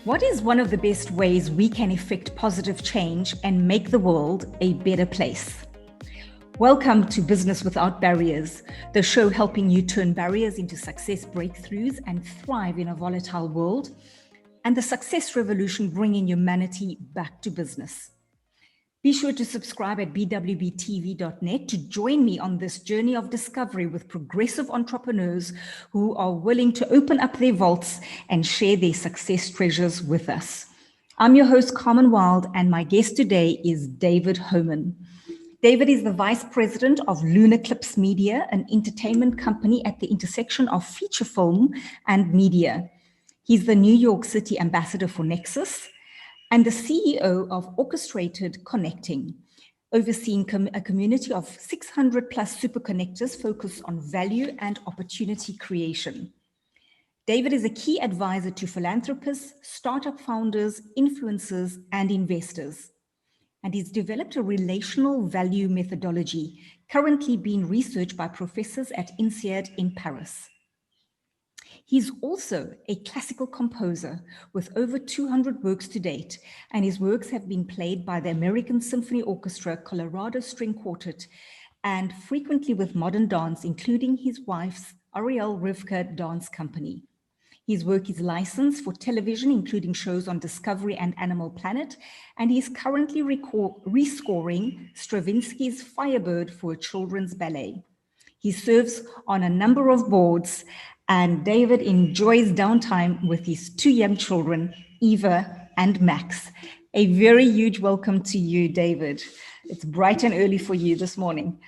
What is one of the best ways we can effect positive change and make the world a better place? Welcome to Business Without Barriers, the show helping you turn barriers into success breakthroughs and thrive in a volatile world, and the success revolution bringing humanity back to business. Be sure to subscribe at bwbtv.net to join me on this journey of discovery with progressive entrepreneurs who are willing to open up their vaults and share their success treasures with us. I'm your host, Carmen Wild, and my guest today is David Homan. David is the Vice President of Lunar Clips Media, an entertainment company at the intersection of feature film and media. He's the New York City Ambassador for Nexus and the CEO of Orchestrated Connecting, overseeing a community of 600 plus super connectors focused on value and opportunity creation. David is a key advisor to philanthropists, startup founders, influencers, and investors. And he's developed a relational value methodology currently being researched by professors at INSEAD in Paris. He's also a classical composer with over 200 works to date, and his works have been played by the American Symphony Orchestra, Colorado String Quartet, and frequently with modern dance, including his wife's Ariel Rivka Dance Company. His work is licensed for television, including shows on Discovery and Animal Planet, and he's currently rescoring Stravinsky's Firebird for a children's ballet. He serves on a number of boards, and David enjoys downtime with his two young children, Eva and Max. A very huge welcome to you, David. It's bright and early for you this morning.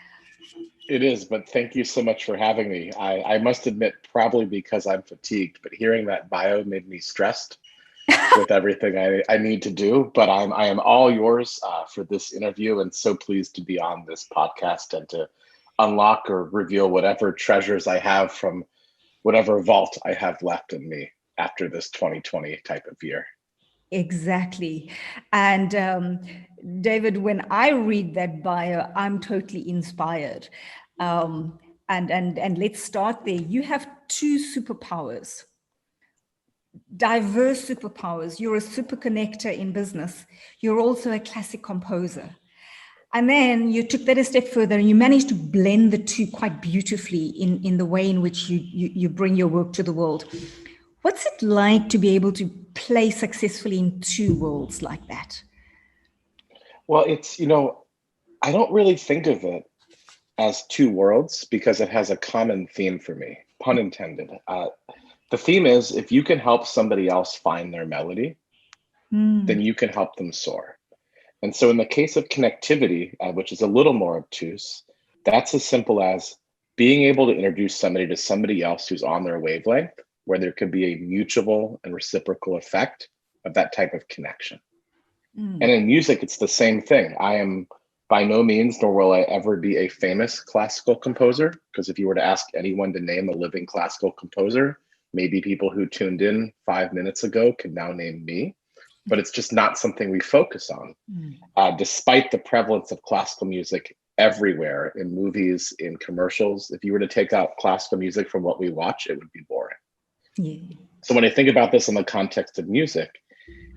It is, but thank you so much for having me. I must admit, probably because I'm fatigued, but hearing that bio made me stressed with everything I need to do. But I am all yours for this interview, and so pleased to be on this podcast and to unlock or reveal whatever treasures I have from whatever vault I have left in me after this 2020 type of year. Exactly. And David, when I read that bio, I'm totally inspired. And let's start there. You have two superpowers, diverse superpowers. You're a super connector in business. You're also a classic composer. And then you took that a step further and you managed to blend the two quite beautifully in the way in which you bring your work to the world. What's it like to be able to play successfully in two worlds like that? Well, I don't really think of it as two worlds because it has a common theme for me, pun intended. The theme is if you can help somebody else find their melody, then you can help them soar. And so in the case of connectivity, which is a little more obtuse, that's as simple as being able to introduce somebody to somebody else who's on their wavelength, where there could be a mutual and reciprocal effect of that type of connection. And in music, it's the same thing. I am by no means, nor will I ever be a famous classical composer, because if you were to ask anyone to name a living classical composer, maybe people who tuned in 5 minutes ago can now name me. But it's just not something we focus on. Despite the prevalence of classical music everywhere, in movies, in commercials, if you were to take out classical music from what we watch, it would be boring. Yeah. So when I think about this in the context of music,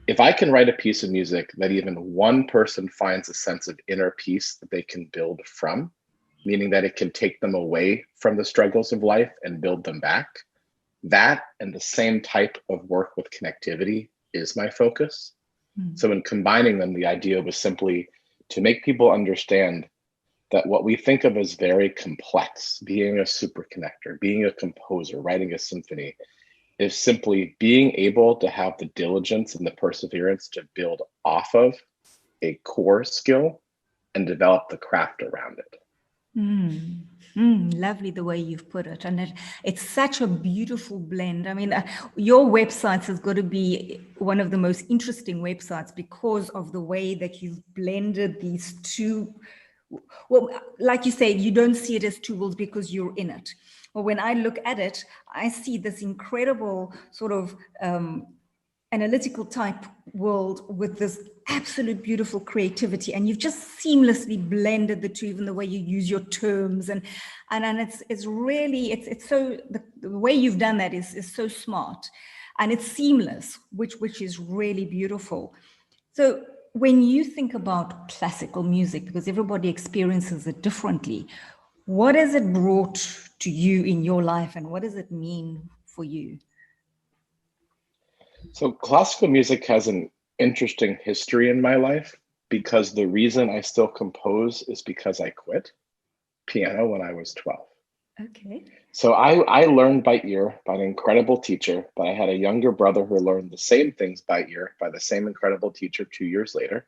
if I can write a piece of music that even one person finds a sense of inner peace that they can build from, meaning that it can take them away from the struggles of life and build them back, that and the same type of work with connectivity is my focus. So in combining them, the idea was simply to make people understand that what we think of as very complex, being a super connector, being a composer, writing a symphony, is simply being able to have the diligence and the perseverance to build off of a core skill and develop the craft around it. Lovely the way you've put it. And it's such a beautiful blend. I mean, your website has got to be one of the most interesting websites because of the way that you've blended these two. Well, like you said, you don't see it as two worlds because you're in it. Well, when I look at it, I see this incredible sort of analytical type world with this absolute beautiful creativity, and you've just seamlessly blended the two, even the way you use your terms, and it's really so the way you've done that is so smart. and it's seamless, which is really beautiful. So when you think about classical music, because everybody experiences it differently, what has it brought to you in your life, and what does it mean for you? So classical music has an interesting history in my life because the reason I still compose is because I quit piano when I was 12. Okay. So I learned by ear by an incredible teacher, but I had a younger brother who learned the same things by ear by the same incredible teacher 2 years later.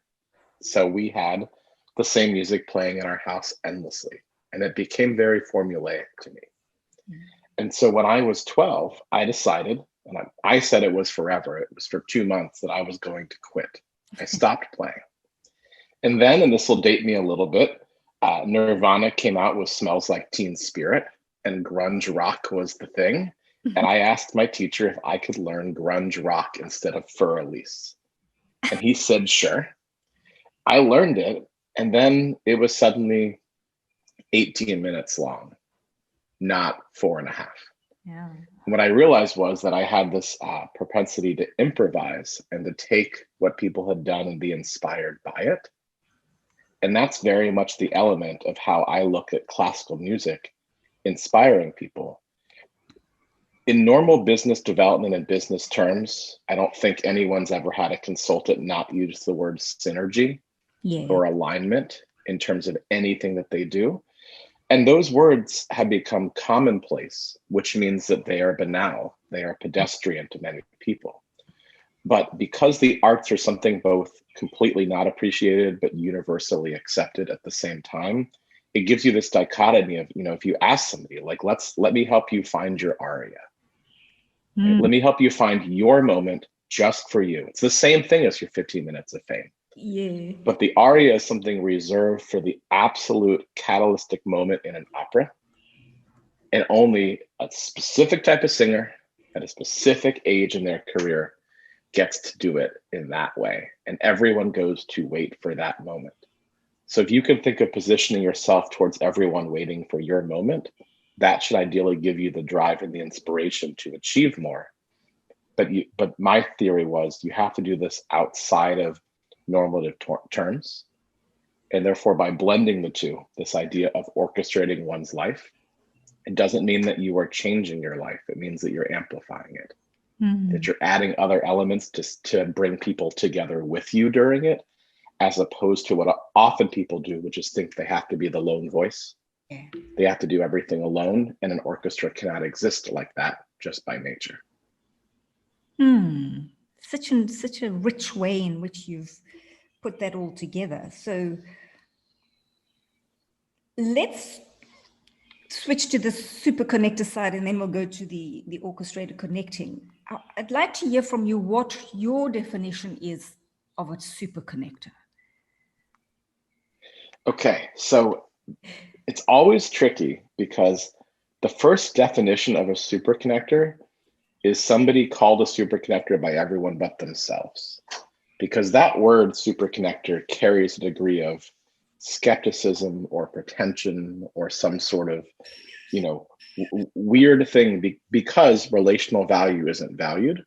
So we had the same music playing in our house endlessly, and it became very formulaic to me. And so when I was 12, I decided, and I said it was forever, it was for 2 months, that I was going to quit. I stopped playing. And then, and this will date me a little bit, Nirvana came out with Smells Like Teen Spirit, and grunge rock was the thing. And I asked my teacher if I could learn grunge rock instead of Fur Elise. And he said, sure. I learned it, and then it was suddenly 18 minutes long, not 4.5. Yeah. And what I realized was that I had this propensity to improvise and to take what people had done and be inspired by it. And that's very much the element of how I look at classical music, inspiring people. In normal business development and business terms, I don't think anyone's ever had a consultant not use the word synergy or alignment in terms of anything that they do. And those words have become commonplace, which means that they are banal, they are pedestrian to many people. But because the arts are something both completely not appreciated but universally accepted at the same time, it gives you this dichotomy of, if you ask somebody, like, let me help you find your aria. Right? Let me help you find your moment just for you. It's the same thing as your 15 minutes of fame. Yeah. But the aria is something reserved for the absolute catalytic moment in an opera. And only a specific type of singer at a specific age in their career gets to do it in that way. And everyone goes to wait for that moment. So if you can think of positioning yourself towards everyone waiting for your moment, that should ideally give you the drive and the inspiration to achieve more. But my theory was you have to do this outside of normative terms. And therefore, by blending the two, this idea of orchestrating one's life, it doesn't mean that you are changing your life. It means that you're amplifying it, that you're adding other elements to bring people together with you during it, as opposed to what often people do, which is think they have to be the lone voice. Yeah. They have to do everything alone, and an orchestra cannot exist like that just by nature. Such a rich way in which you've put that all together. So let's switch to the super connector side, and then we'll go to the orchestrated connecting. I'd like to hear from you what your definition is of a super connector. Okay, so it's always tricky because the first definition of a superconnector is somebody called a superconnector by everyone but themselves. Because that word superconnector carries a degree of skepticism or pretension or some sort of, weird thing because relational value isn't valued.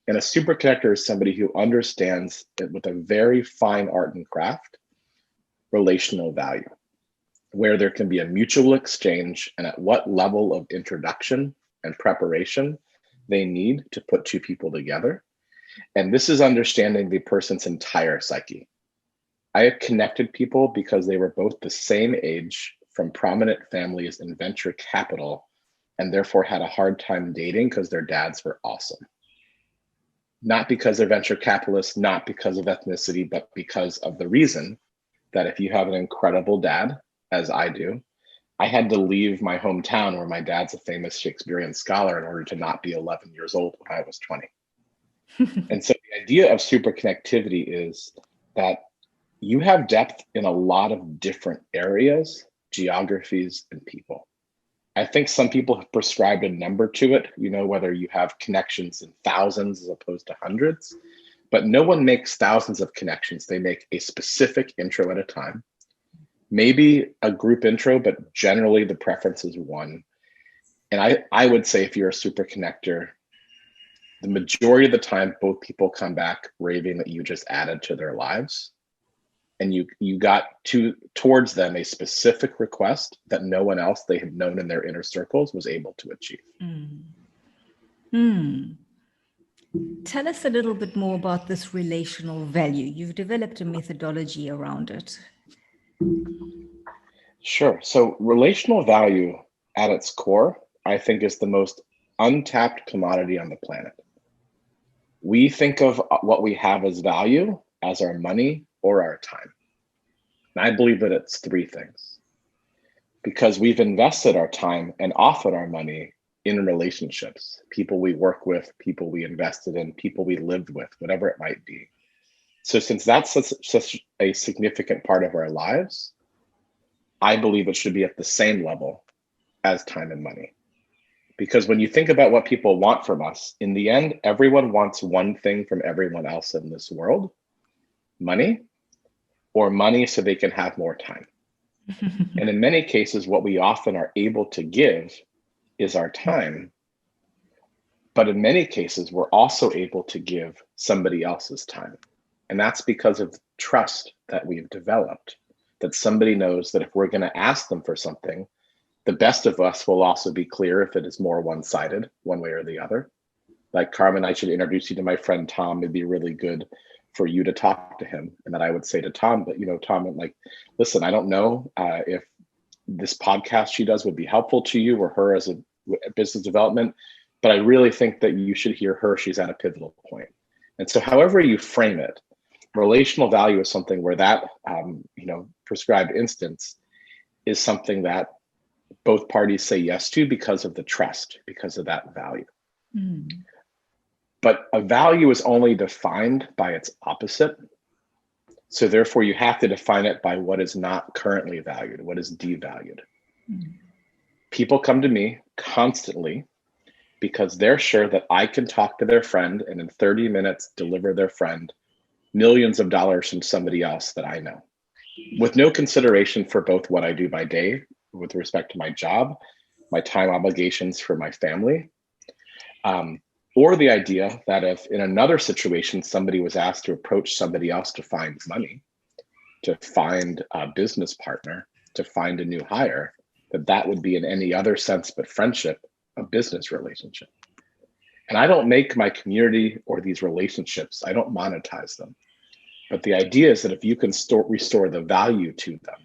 And a superconnector is somebody who understands it with a very fine art and craft, relational value, where there can be a mutual exchange and at what level of introduction and preparation they need to put two people together. And this is understanding the person's entire psyche. I have connected people because they were both the same age, from prominent families in venture capital, and therefore had a hard time dating because their dads were awesome. Not because they're venture capitalists, not because of ethnicity, but because of the reason that if you have an incredible dad, as I do, I had to leave my hometown where my dad's a famous Shakespearean scholar in order to not be 11 years old when I was 20. And so the idea of superconnectivity is that you have depth in a lot of different areas, geographies, and people. I think some people have prescribed a number to it, whether you have connections in thousands as opposed to hundreds, but no one makes thousands of connections. They make a specific intro at a time, maybe a group intro, but generally the preference is one. And I would say if you're a super connector, the majority of the time, both people come back raving that you just added to their lives. And you got towards them a specific request that no one else they had known in their inner circles was able to achieve. Tell us a little bit more about this relational value. You've developed a methodology around it. Sure. So relational value at its core, I think, is the most untapped commodity on the planet. We think of what we have as value as our money or our time. And I believe that it's three things. Because we've invested our time and often our money in relationships, people we work with, people we invested in, people we lived with, whatever it might be. So since that's such a significant part of our lives, I believe it should be at the same level as time and money. Because when you think about what people want from us, in the end, everyone wants one thing from everyone else in this world: money, or money so they can have more time. And in many cases, what we often are able to give is our time. But in many cases, we're also able to give somebody else's time. And that's because of trust that we've developed, that somebody knows that if we're going to ask them for something, the best of us will also be clear if it is more one-sided, one way or the other. Like, Carmen, I should introduce you to my friend Tom. It'd be really good for you to talk to him. And that I would say to Tom, but Tom, I'm like, listen, I don't know if this podcast she does would be helpful to you or her as a business development, but I really think that you should hear her. She's at a pivotal point. And so however you frame it, relational value is something where that, prescribed instance is something that both parties say yes to because of the trust, because of that value. But a value is only defined by its opposite. So therefore, you have to define it by what is not currently valued, what is devalued. People come to me constantly because they're sure that I can talk to their friend and in 30 minutes deliver their friend millions of dollars from somebody else that I know, with no consideration for both what I do by day with respect to my job, my time obligations for my family, or the idea that if in another situation somebody was asked to approach somebody else to find money, to find a business partner, to find a new hire, that would be in any other sense but friendship, a business relationship. And I don't make my community or these relationships, I don't monetize them. But the idea is that if you can restore the value to them,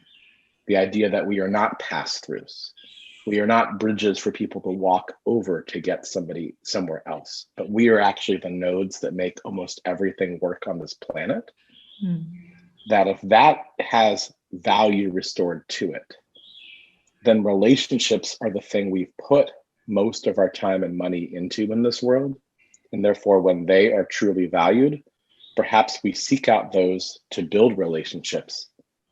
the idea that we are not pass-throughs, we are not bridges for people to walk over to get somebody somewhere else, but we are actually the nodes that make almost everything work on this planet. That if that has value restored to it, then relationships are the thing we've put most of our time and money into in this world. And therefore, when they are truly valued, perhaps we seek out those to build relationships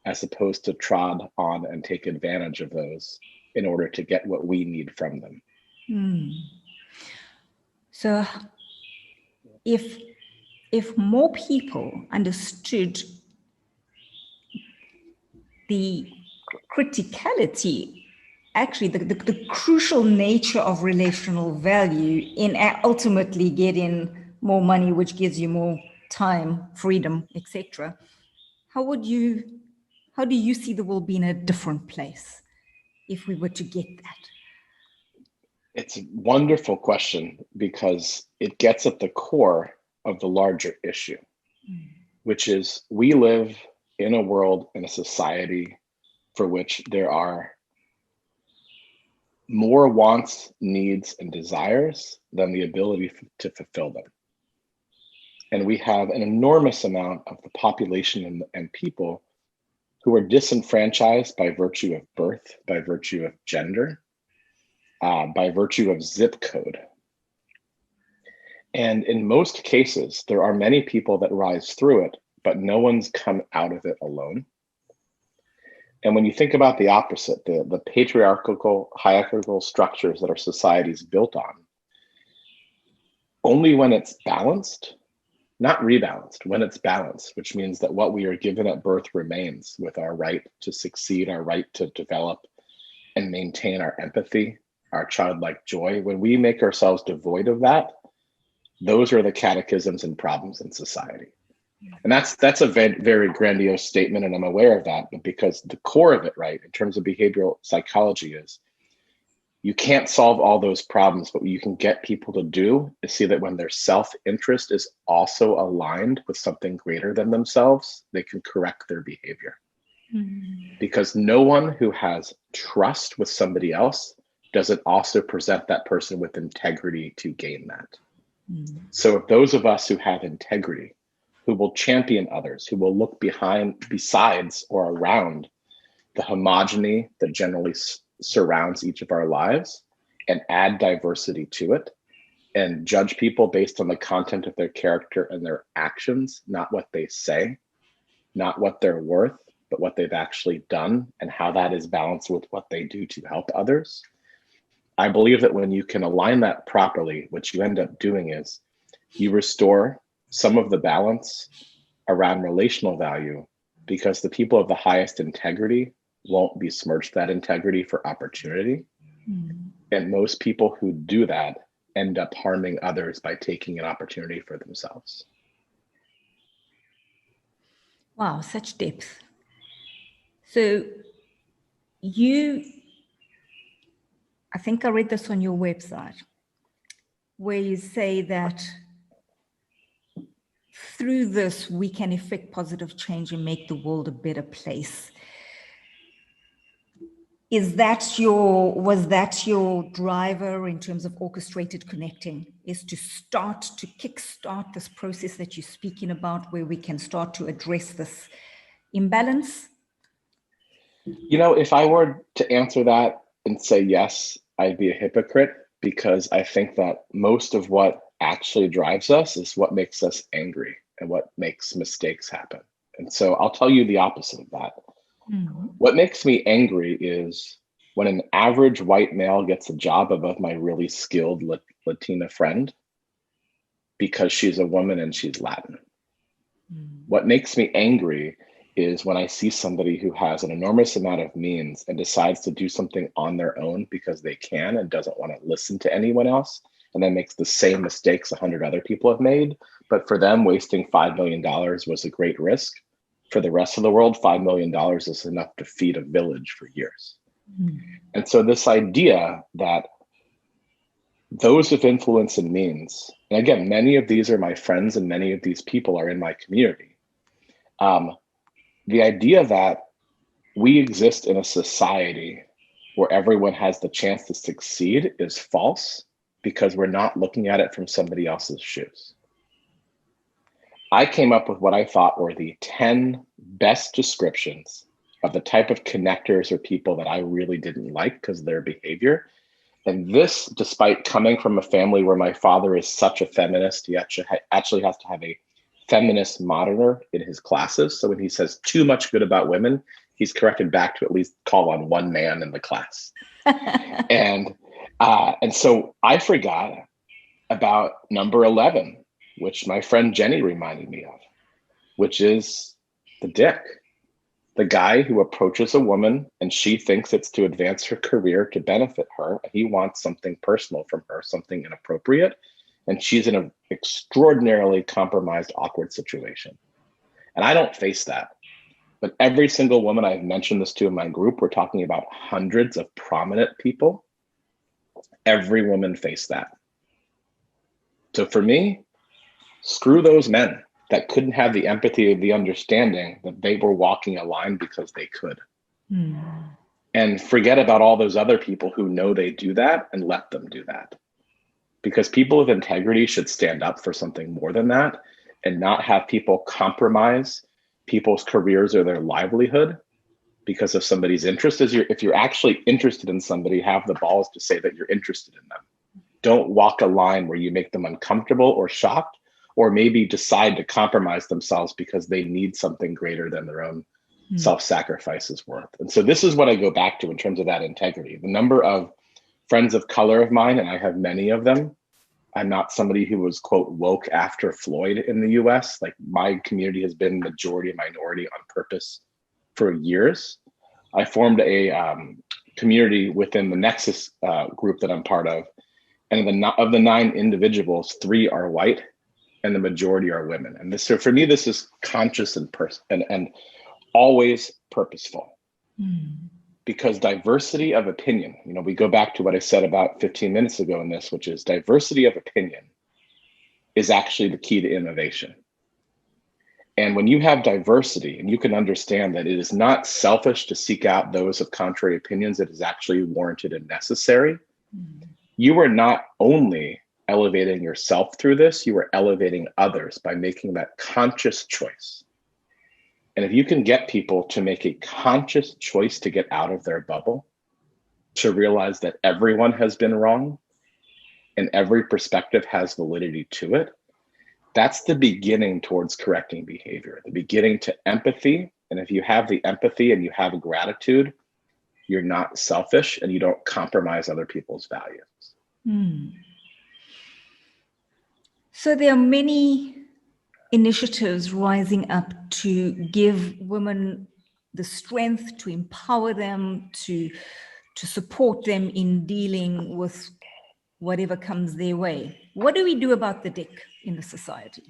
as opposed to trod on and take advantage of those in order to get what we need from them. So if more people understood the criticality, actually the crucial nature of relational value in ultimately getting more money, which gives you more time, freedom, etc., how do you see the world being a different place if we were to get that? It's a wonderful question because it gets at the core of the larger issue, which is we live in a world, in a society for which there are more wants, needs, and desires than the ability to fulfill them. And we have an enormous amount of the population and people who are disenfranchised by virtue of birth, by virtue of gender, by virtue of zip code. And in most cases, there are many people that rise through it, but no one's come out of it alone. And when you think about the opposite, the patriarchal, hierarchical structures that our society is built on, only when it's balanced, not rebalanced, when it's balanced, which means that what we are given at birth remains, with our right to succeed, our right to develop and maintain our empathy, our childlike joy. When we make ourselves devoid of that, those are the catechisms and problems in society. And that's a very grandiose statement, and I'm aware of that, but because the core of it, right, in terms of behavioral psychology, is you can't solve all those problems, but what you can get people to do is see that when their self-interest is also aligned with something greater than themselves, they can correct their behavior. Because no one who has trust with somebody else doesn't also present that person with integrity to gain that. So if those of us who have integrity, who will champion others, who will look besides or around the homogeny that generally surrounds each of our lives and add diversity to it, and judge people based on the content of their character and their actions, not what they say, not what they're worth, but what they've actually done and how that is balanced with what they do to help others. I believe that when you can align that properly, what you end up doing is you restore some of the balance around relational value, because the people of the highest integrity won't besmirch that integrity for opportunity. And most people who do that end up harming others by taking an opportunity for themselves. Wow, such depth. So I think I read this on your website, where you say that through this, we can effect positive change and make the world a better place. Was that your driver in terms of orchestrated connecting, is to kickstart this process that you're speaking about, where we can start to address this imbalance? You know, if I were to answer that and say yes, I'd be a hypocrite, because I think that most of what actually drives us is what makes us angry and what makes mistakes happen. And so I'll tell you the opposite of that. What makes me angry is when an average white male gets a job above my really skilled Latina friend because she's a woman and she's Latin. What makes me angry is when I see somebody who has an enormous amount of means and decides to do something on their own because they can and doesn't want to listen to anyone else, and then makes the same mistakes 100 other people have made. But for them, wasting $5 million was a great risk. For the rest of the world, $5 million is enough to feed a village for years. And so this idea that those with influence and means, and again, many of these are my friends and many of these people are in my community. The idea that we exist in a society where everyone has the chance to succeed is false, because we're not looking at it from somebody else's shoes. I came up with what I thought were the 10 best descriptions of the type of connectors or people that I really didn't like because of their behavior. And this, despite coming from a family where my father is such a feminist, he actually has to have a feminist monitor in his classes. So when he says too much good about women, he's corrected back to at least call on one man in the class. And so I forgot about number 11, which my friend Jenny reminded me of, which is the dick. The guy who approaches a woman and she thinks it's to advance her career, to benefit her. He wants something personal from her, something inappropriate. And she's in an extraordinarily compromised, awkward situation. And I don't face that. But every single woman I've mentioned this to in my group, we're talking about hundreds of prominent people. Every woman faced that. So for me, screw those men that couldn't have the empathy or the understanding that they were walking a line because they could. And forget about all those other people who know they do that and let them do that. Because people of integrity should stand up for something more than that and not have people compromise people's careers or their livelihood because of somebody's interest. If you're actually interested in somebody, have the balls to say that you're interested in them. Don't walk a line where you make them uncomfortable or shocked, or maybe decide to compromise themselves because they need something greater than their own self-sacrifice is worth. And so this is what I go back to in terms of that integrity. The number of friends of color of mine, and I have many of them, I'm not somebody who was, quote, woke after Floyd in the US. Like, my community has been majority minority on purpose for years. I formed a community within the Nexus group that I'm part of. And of the 9 individuals, 3 are white and the majority are women. And this, so for me, this is conscious and always purposeful. Because diversity of opinion, we go back to what I said about 15 minutes ago in this, which is diversity of opinion is actually the key to innovation. And when you have diversity and you can understand that it is not selfish to seek out those of contrary opinions, it is actually warranted and necessary. You are not only elevating yourself through this, you are elevating others by making that conscious choice. And if you can get people to make a conscious choice to get out of their bubble, to realize that everyone has been wrong and every perspective has validity to it, that's the beginning towards correcting behavior, the beginning to empathy. And if you have the empathy and you have gratitude, you're not selfish and you don't compromise other people's values. So there are many initiatives rising up to give women the strength, to empower them, to support them in dealing with whatever comes their way. What do we do about the dick in the society?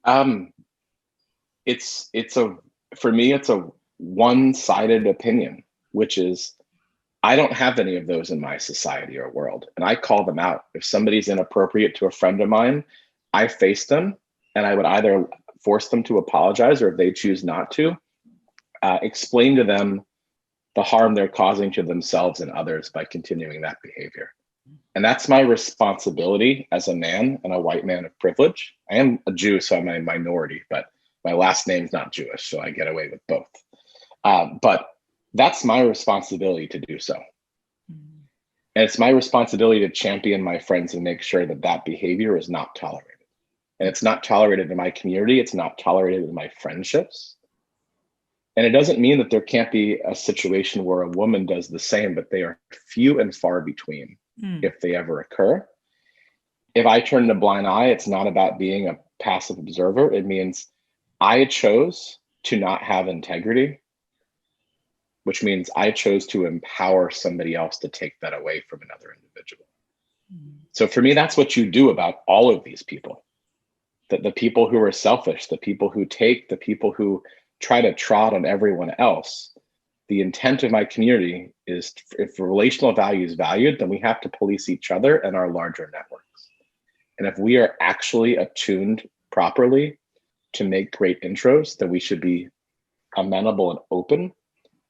For me, it's a one-sided opinion, which is I don't have any of those in my society or world, and I call them out. If somebody's inappropriate to a friend of mine, I face them, and I would either force them to apologize, or if they choose not to, explain to them the harm they're causing to themselves and others by continuing that behavior. And that's my responsibility as a man and a white man of privilege. I am a Jew, so I'm a minority, but my last name's not Jewish, so I get away with both. But that's my responsibility to do so. And it's my responsibility to champion my friends and make sure that that behavior is not tolerated. And it's not tolerated in my community. It's not tolerated in my friendships. And it doesn't mean that there can't be a situation where a woman does the same, but they are few and far between if they ever occur. If I turn a blind eye, it's not about being a passive observer. It means I chose to not have integrity, which means I chose to empower somebody else to take that away from another individual. So for me, that's what you do about all of these people. The people who are selfish, the people who take, the people who try to trot on everyone else. The intent of my community is, if relational value is valued, then we have to police each other and our larger networks. And if we are actually attuned properly to make great intros, then we should be amenable and open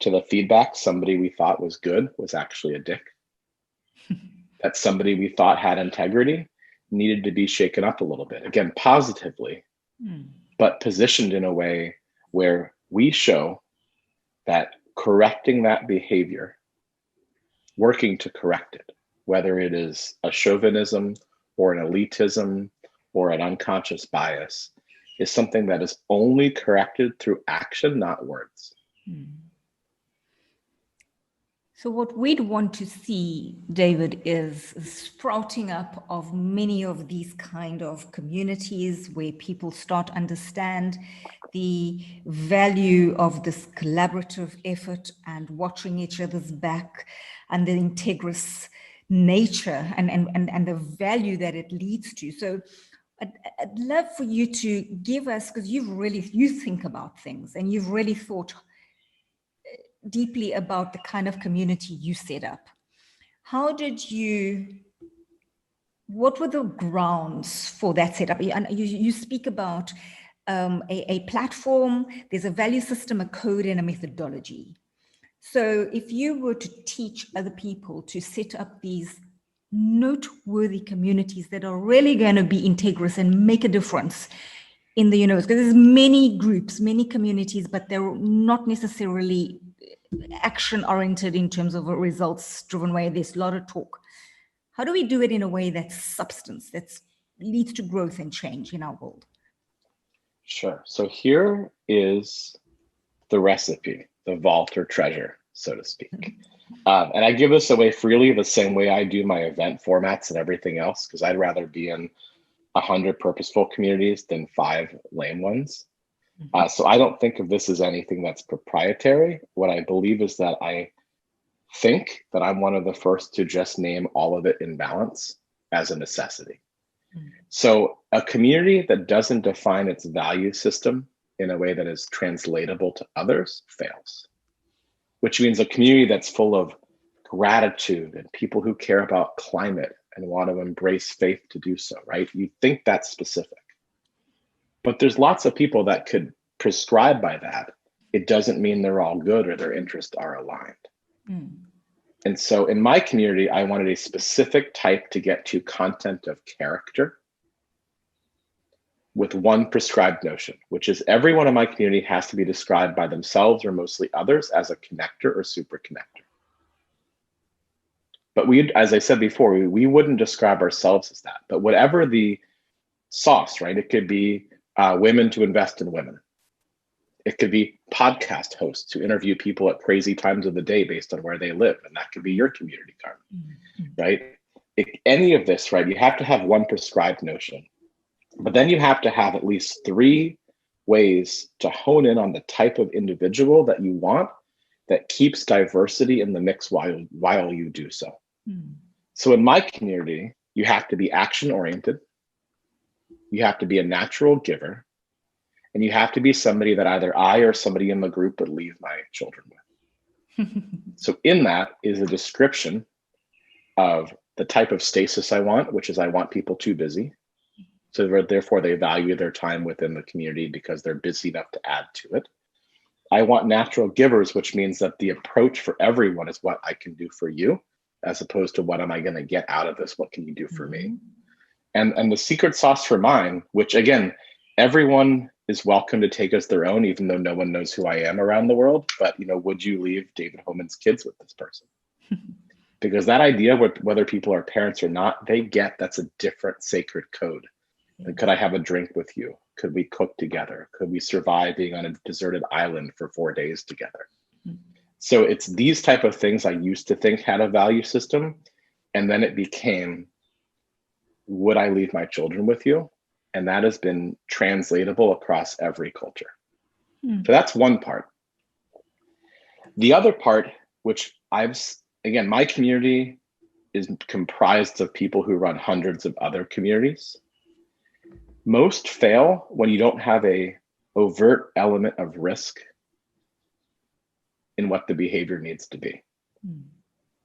to the feedback somebody we thought was good was actually a dick. That somebody we thought had integrity needed to be shaken up a little bit. Again, positively, but positioned in a way where we show that correcting that behavior, working to correct it, whether it is a chauvinism or an elitism or an unconscious bias, is something that is only corrected through action, not words. So what we'd want to see, David, is sprouting up of many of these kind of communities where people start to understand the value of this collaborative effort and watching each other's back and the integrous nature and the value that it leads to. So I'd love for you to give us, because you think about things and you've really thought deeply about the kind of community you set up. What were the grounds for that setup? And you speak about a platform, there's a value system, a code, and a methodology. So if you were to teach other people to set up these noteworthy communities that are really going to be integrous and make a difference in the universe, because there's many groups, many communities, but they're not necessarily action-oriented in terms of a results-driven way. There's a lot of talk. How do we do it in a way that's substance, that leads to growth and change in our world? Sure. So here is the recipe, the vault or treasure, so to speak. And I give this away freely the same way I do my event formats and everything else, because I'd rather be in 100 purposeful communities than 5 lame ones. So I don't think of this as anything that's proprietary. What I believe is that I think that I'm one of the first to just name all of it in balance as a necessity. So a community that doesn't define its value system in a way that is translatable to others fails, which means a community that's full of gratitude and people who care about climate and want to embrace faith to do so, right? You think that's specific. But there's lots of people that could prescribe by that. It doesn't mean they're all good or their interests are aligned. And so in my community, I wanted a specific type to get to content of character with one prescribed notion, which is everyone in my community has to be described by themselves or mostly others as a connector or super connector. But we, as I said before, we wouldn't describe ourselves as that. But whatever the sauce, right? It could be women to invest in women. It could be podcast hosts who interview people at crazy times of the day based on where they live. And that could be your community, Carmen, right? Any of this, right? You have to have one prescribed notion. But then you have to have at least 3 ways to hone in on the type of individual that you want that keeps diversity in the mix while you do so. So in my community, you have to be action-oriented, you have to be a natural giver, and you have to be somebody that either I or somebody in the group would leave my children with. So in that is a description of the type of stasis I want, which is I want people too busy. So therefore they value their time within the community because they're busy enough to add to it. I want natural givers, which means that the approach for everyone is what I can do for you, as opposed to what am I going to get out of this? What can you do for me? And the secret sauce for mine, which again, everyone is welcome to take as their own, even though no one knows who I am around the world. But would you leave David Homan's kids with this person? Because that idea, whether people are parents or not, they get that's a different sacred code. And could I have a drink with you? Could we cook together? Could we survive being on a deserted island for 4 days together? So it's these type of things I used to think had a value system. And then it became, would I leave my children with you? And that has been translatable across every culture. So that's one part. The other part, which again, my community is comprised of people who run hundreds of other communities. Most fail when you don't have a overt element of risk in what the behavior needs to be.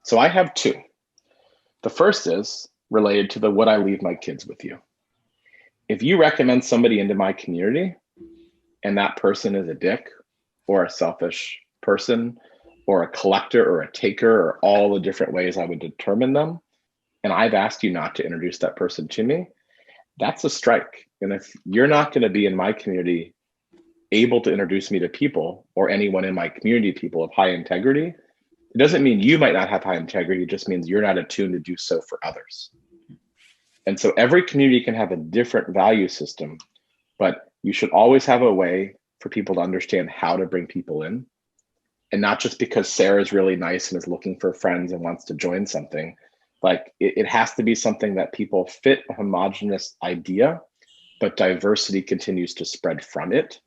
So I have 2. The first is related to the would I leave my kids with you? If you recommend somebody into my community and that person is a dick or a selfish person or a collector or a taker or all the different ways I would determine them, and I've asked you not to introduce that person to me, that's a strike. And if you're not going to be in my community able to introduce me to people or anyone in my community, people of high integrity, it doesn't mean you might not have high integrity. It just means you're not attuned to do so for others. And so every community can have a different value system, but you should always have a way for people to understand how to bring people in. And not just because Sarah's really nice and is looking for friends and wants to join something. Like it has to be something that people fit a homogenous idea, but diversity continues to spread from it.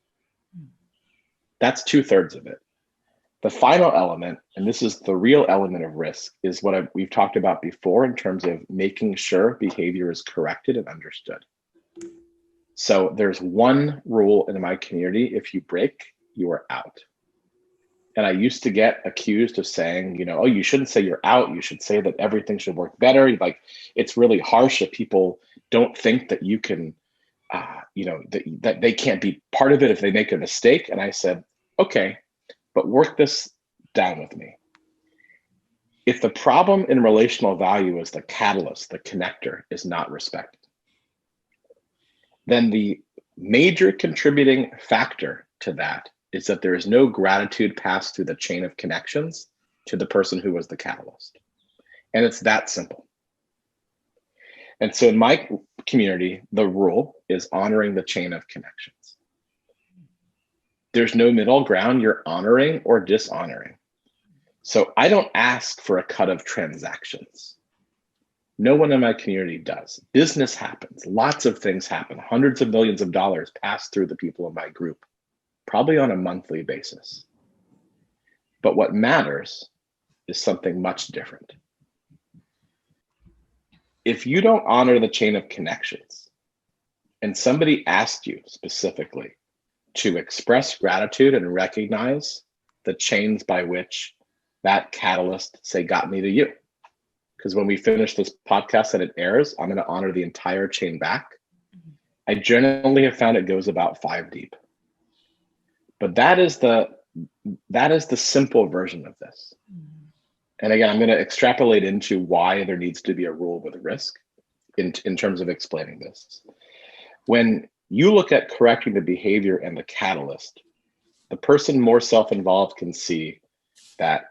That's 2/3 of it. The final element, and this is the real element of risk, is what we've talked about before in terms of making sure behavior is corrected and understood. So there's one rule in my community: if you break, you are out. And I used to get accused of saying, oh, you shouldn't say you're out. You should say that everything should work better. Like, it's really harsh if people don't think that you can, that they can't be part of it if they make a mistake. And I said, okay, but work this down with me. If the problem in relational value is the catalyst, the connector is not respected, then the major contributing factor to that is that there is no gratitude passed through the chain of connections to the person who was the catalyst. And it's that simple. And so in my community, the rule is honoring the chain of connections. There's no middle ground. You're honoring or dishonoring. So I don't ask for a cut of transactions. No one in my community does. Business happens. Lots of things happen. Hundreds of millions of dollars pass through the people in my group, probably on a monthly basis. But what matters is something much different. If you don't honor the chain of connections, and somebody asked you specifically to express gratitude and recognize the chains by which that catalyst, say, got me to you. Because when we finish this podcast and it airs, I'm going to honor the entire chain back. I generally have found it goes about 5 deep. But that is the simple version of this. And again, I'm going to extrapolate into why there needs to be a rule with risk in terms of explaining this. When you look at correcting the behavior and the catalyst, the person more self-involved can see that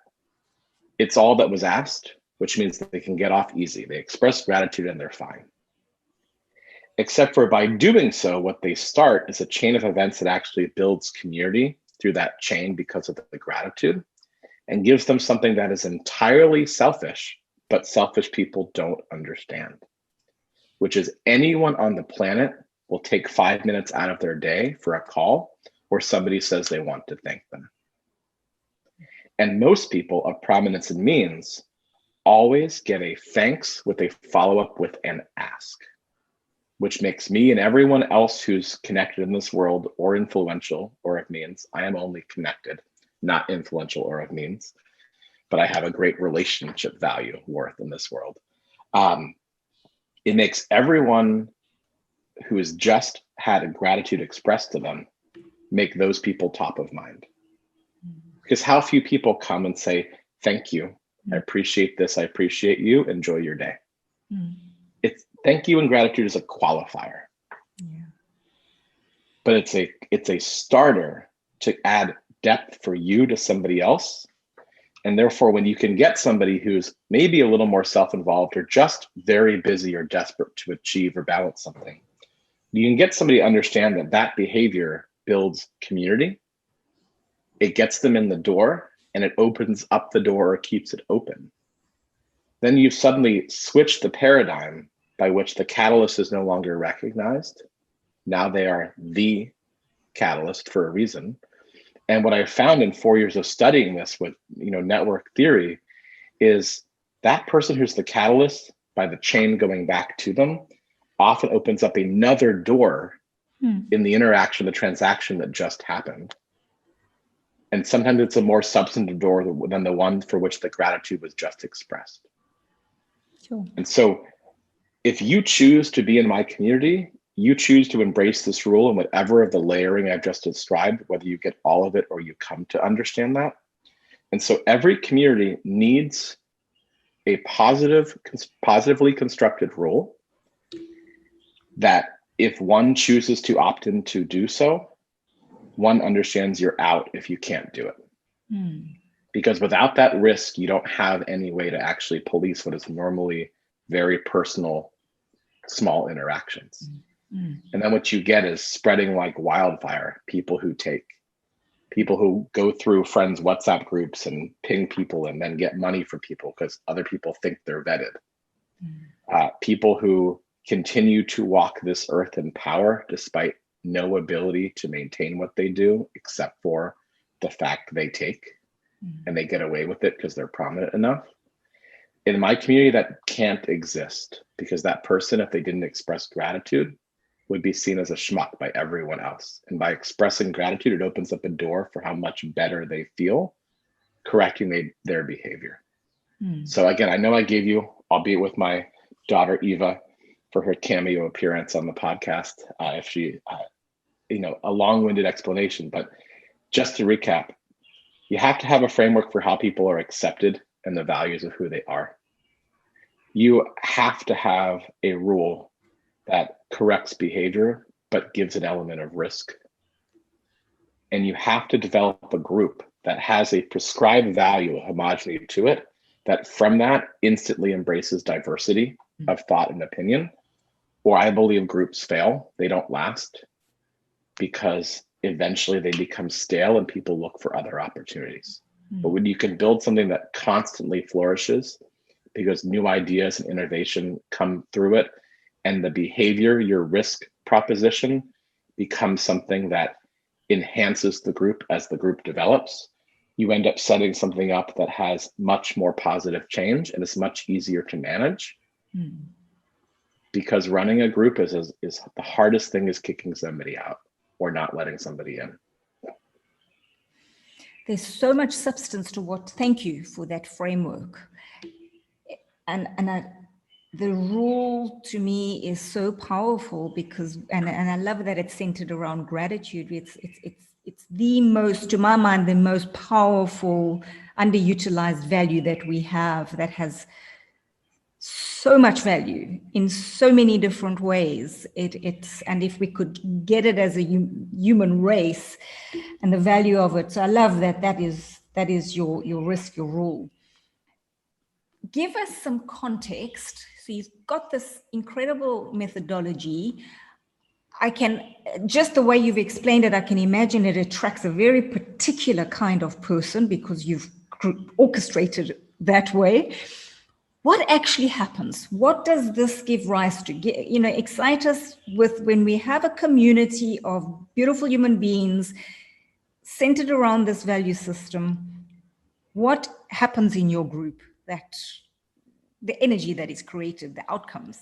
it's all that was asked, which means that they can get off easy. They express gratitude and they're fine. Except for by doing so, what they start is a chain of events that actually builds community through that chain because of the gratitude, and gives them something that is entirely selfish, but selfish people don't understand, which is anyone on the planet will take 5 minutes out of their day for a call where somebody says they want to thank them. And most people of prominence and means always get a thanks with a follow-up with an ask, which makes me and everyone else who's connected in this world or influential or of means, I am only connected, not influential or of means, but I have a great relationship value worth in this world. It makes everyone who has just had a gratitude expressed to them make those people top of mind. Because how few people come and say, thank you, I appreciate this, I appreciate you, enjoy your day. It's thank you and gratitude is a qualifier. Yeah. But it's a starter to add depth for you to somebody else. And therefore, when you can get somebody who's maybe a little more self-involved or just very busy or desperate to achieve or balance something, you can get somebody to understand that that behavior builds community. It gets them in the door and it opens up the door or keeps it open. Then you suddenly switch the paradigm by which the catalyst is no longer recognized. Now they are the catalyst for a reason. And what I found in 4 years of studying this with network theory is that person who's the catalyst by the chain going back to them often opens up another door in the interaction, the transaction that just happened. And sometimes it's a more substantive door than the one for which the gratitude was just expressed. Sure. And so if you choose to be in my community, you choose to embrace this rule and whatever of the layering I've just described, whether you get all of it or you come to understand that. And so every community needs a positively constructed rule that if one chooses to opt in to do so, one understands you're out if you can't do it. Because without that risk, you don't have any way to actually police what is normally very personal, small interactions. And then what you get is spreading like wildfire, people who go through friends' WhatsApp groups and ping people and then get money for people because other people think they're vetted. People who continue to walk this earth in power despite no ability to maintain what they do, except for the fact they take and they get away with it because they're prominent enough. In my community, that can't exist because that person, if they didn't express gratitude, would be seen as a schmuck by everyone else. And by expressing gratitude, it opens up a door for how much better they feel correcting their behavior. So again, I know I gave you, albeit with my daughter, Eva, for her cameo appearance on the podcast, if she, a long-winded explanation, but just to recap, you have to have a framework for how people are accepted and the values of who they are. You have to have a rule that corrects behavior, but gives an element of risk. And you have to develop a group that has a prescribed value, a homogeneity to it, that from that instantly embraces diversity of thought and opinion. Or I believe groups fail, they don't last because eventually they become stale and people look for other opportunities. But when you can build something that constantly flourishes because new ideas and innovation come through it, and the behavior, your risk proposition becomes something that enhances the group as the group develops, you end up setting something up that has much more positive change and is much easier to manage. Because running a group is the hardest thing is kicking somebody out or not letting somebody in. There's so much substance to what, thank you for that framework. And the rule to me is so powerful because, and I love that it's centered around gratitude. It's the most, to my mind, the most powerful, underutilized value that we have, that has so much value in so many different ways. And if we could get it as a human race and the value of it. So I love that is your risk, your rule. Give us some context. So you've got this incredible methodology. Just the way you've explained it, I can imagine it attracts a very particular kind of person because you've orchestrated that way. What actually happens? What does this give rise to? Excite us with when we have a community of beautiful human beings centered around this value system. What happens in your group? That the energy that is created, the outcomes.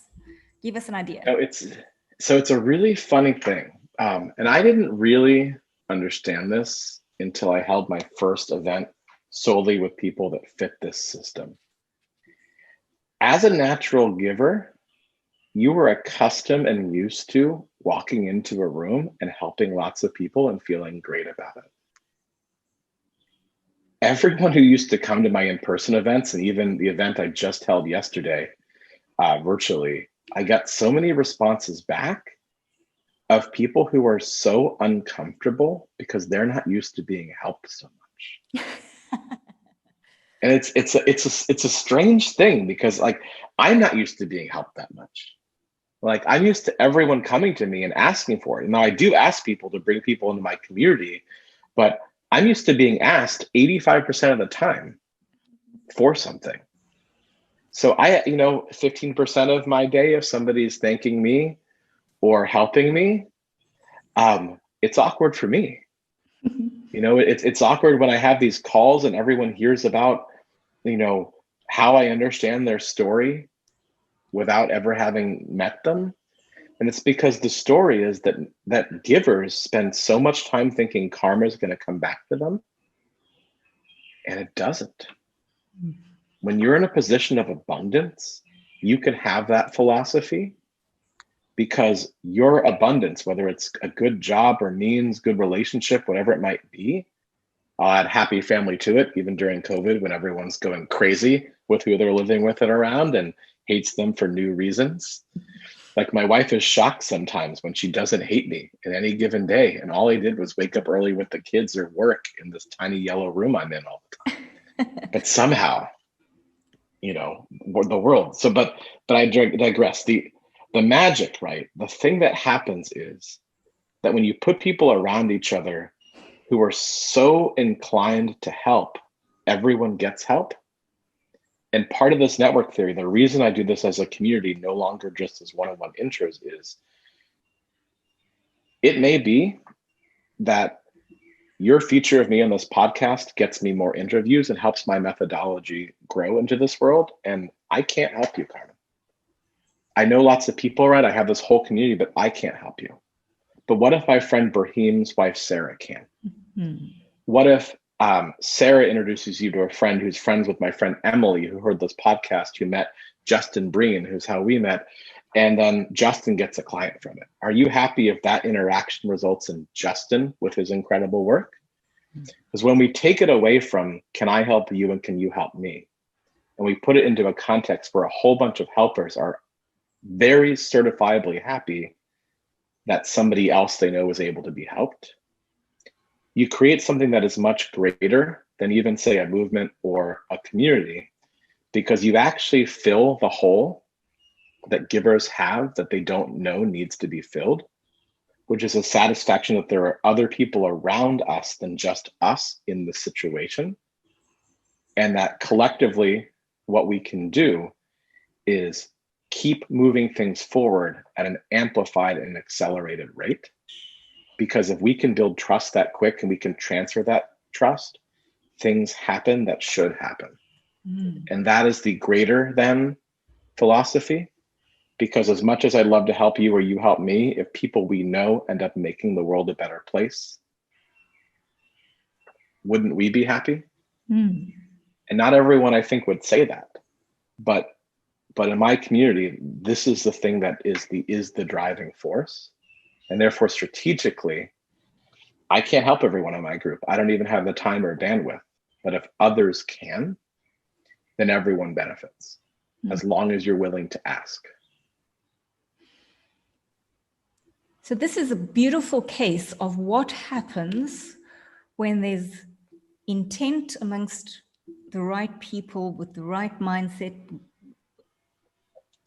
Give us an idea. It's a really funny thing. And I didn't really understand this until I held my first event solely with people that fit this system. As a natural giver, you were accustomed and used to walking into a room and helping lots of people and feeling great about it. Everyone who used to come to my in-person events, and even the event I just held yesterday virtually, I got so many responses back of people who are so uncomfortable because they're not used to being helped so much. And it's a strange thing because like I'm not used to being helped that much. Like I'm used to everyone coming to me and asking for it. Now I do ask people to bring people into my community, but I'm used to being asked 85% of the time for something. So 15% of my day, if somebody's thanking me or helping me, it's awkward for me. It's awkward when I have these calls and everyone hears about, how I understand their story without ever having met them. And it's because the story is that givers spend so much time thinking karma is going to come back to them. And it doesn't. When you're in a position of abundance, you can have that philosophy because your abundance, whether it's a good job or means, good relationship, whatever it might be, I'll add happy family to it, even during COVID when everyone's going crazy with who they're living with and around and hates them for new reasons. Like my wife is shocked sometimes when she doesn't hate me in any given day. And all I did was wake up early with the kids or work in this tiny yellow room I'm in all the time. But somehow, the world. So, but I digress. The magic, right? The thing that happens is that when you put people around each other who are so inclined to help, everyone gets help. And part of this network theory, the reason I do this as a community, no longer just as one-on-one intros, is it may be that your feature of me on this podcast gets me more interviews and helps my methodology grow into this world. And I can't help you, Carmen. I know lots of people, right? I have this whole community, but I can't help you. But what if my friend Brahim's wife, Sarah, can? Mm-hmm. What if Sarah introduces you to a friend who's friends with my friend Emily, who heard this podcast, who met Justin Breen, who's how we met, and then Justin gets a client from it. Are you happy if that interaction results in Justin with his incredible work? Because when we take it away from, can I help you and can you help me? And we put it into a context where a whole bunch of helpers are very certifiably happy that somebody else they know is able to be helped. You create something that is much greater than even say a movement or a community, because you actually fill the hole that givers have that they don't know needs to be filled, which is a satisfaction that there are other people around us than just us in the situation. And that collectively, what we can do is keep moving things forward at an amplified and accelerated rate. Because if we can build trust that quick and we can transfer that trust, things happen that should happen. Mm. And that is the greater than philosophy. Because as much as I'd love to help you or you help me, if people we know end up making the world a better place, wouldn't we be happy? Mm. And not everyone, I think, would say that. But in my community, this is the thing that is the driving force. And therefore, strategically, I can't help everyone in my group. I don't even have the time or bandwidth. But if others can, then everyone benefits, as long as you're willing to ask. So this is a beautiful case of what happens when there's intent amongst the right people with the right mindset,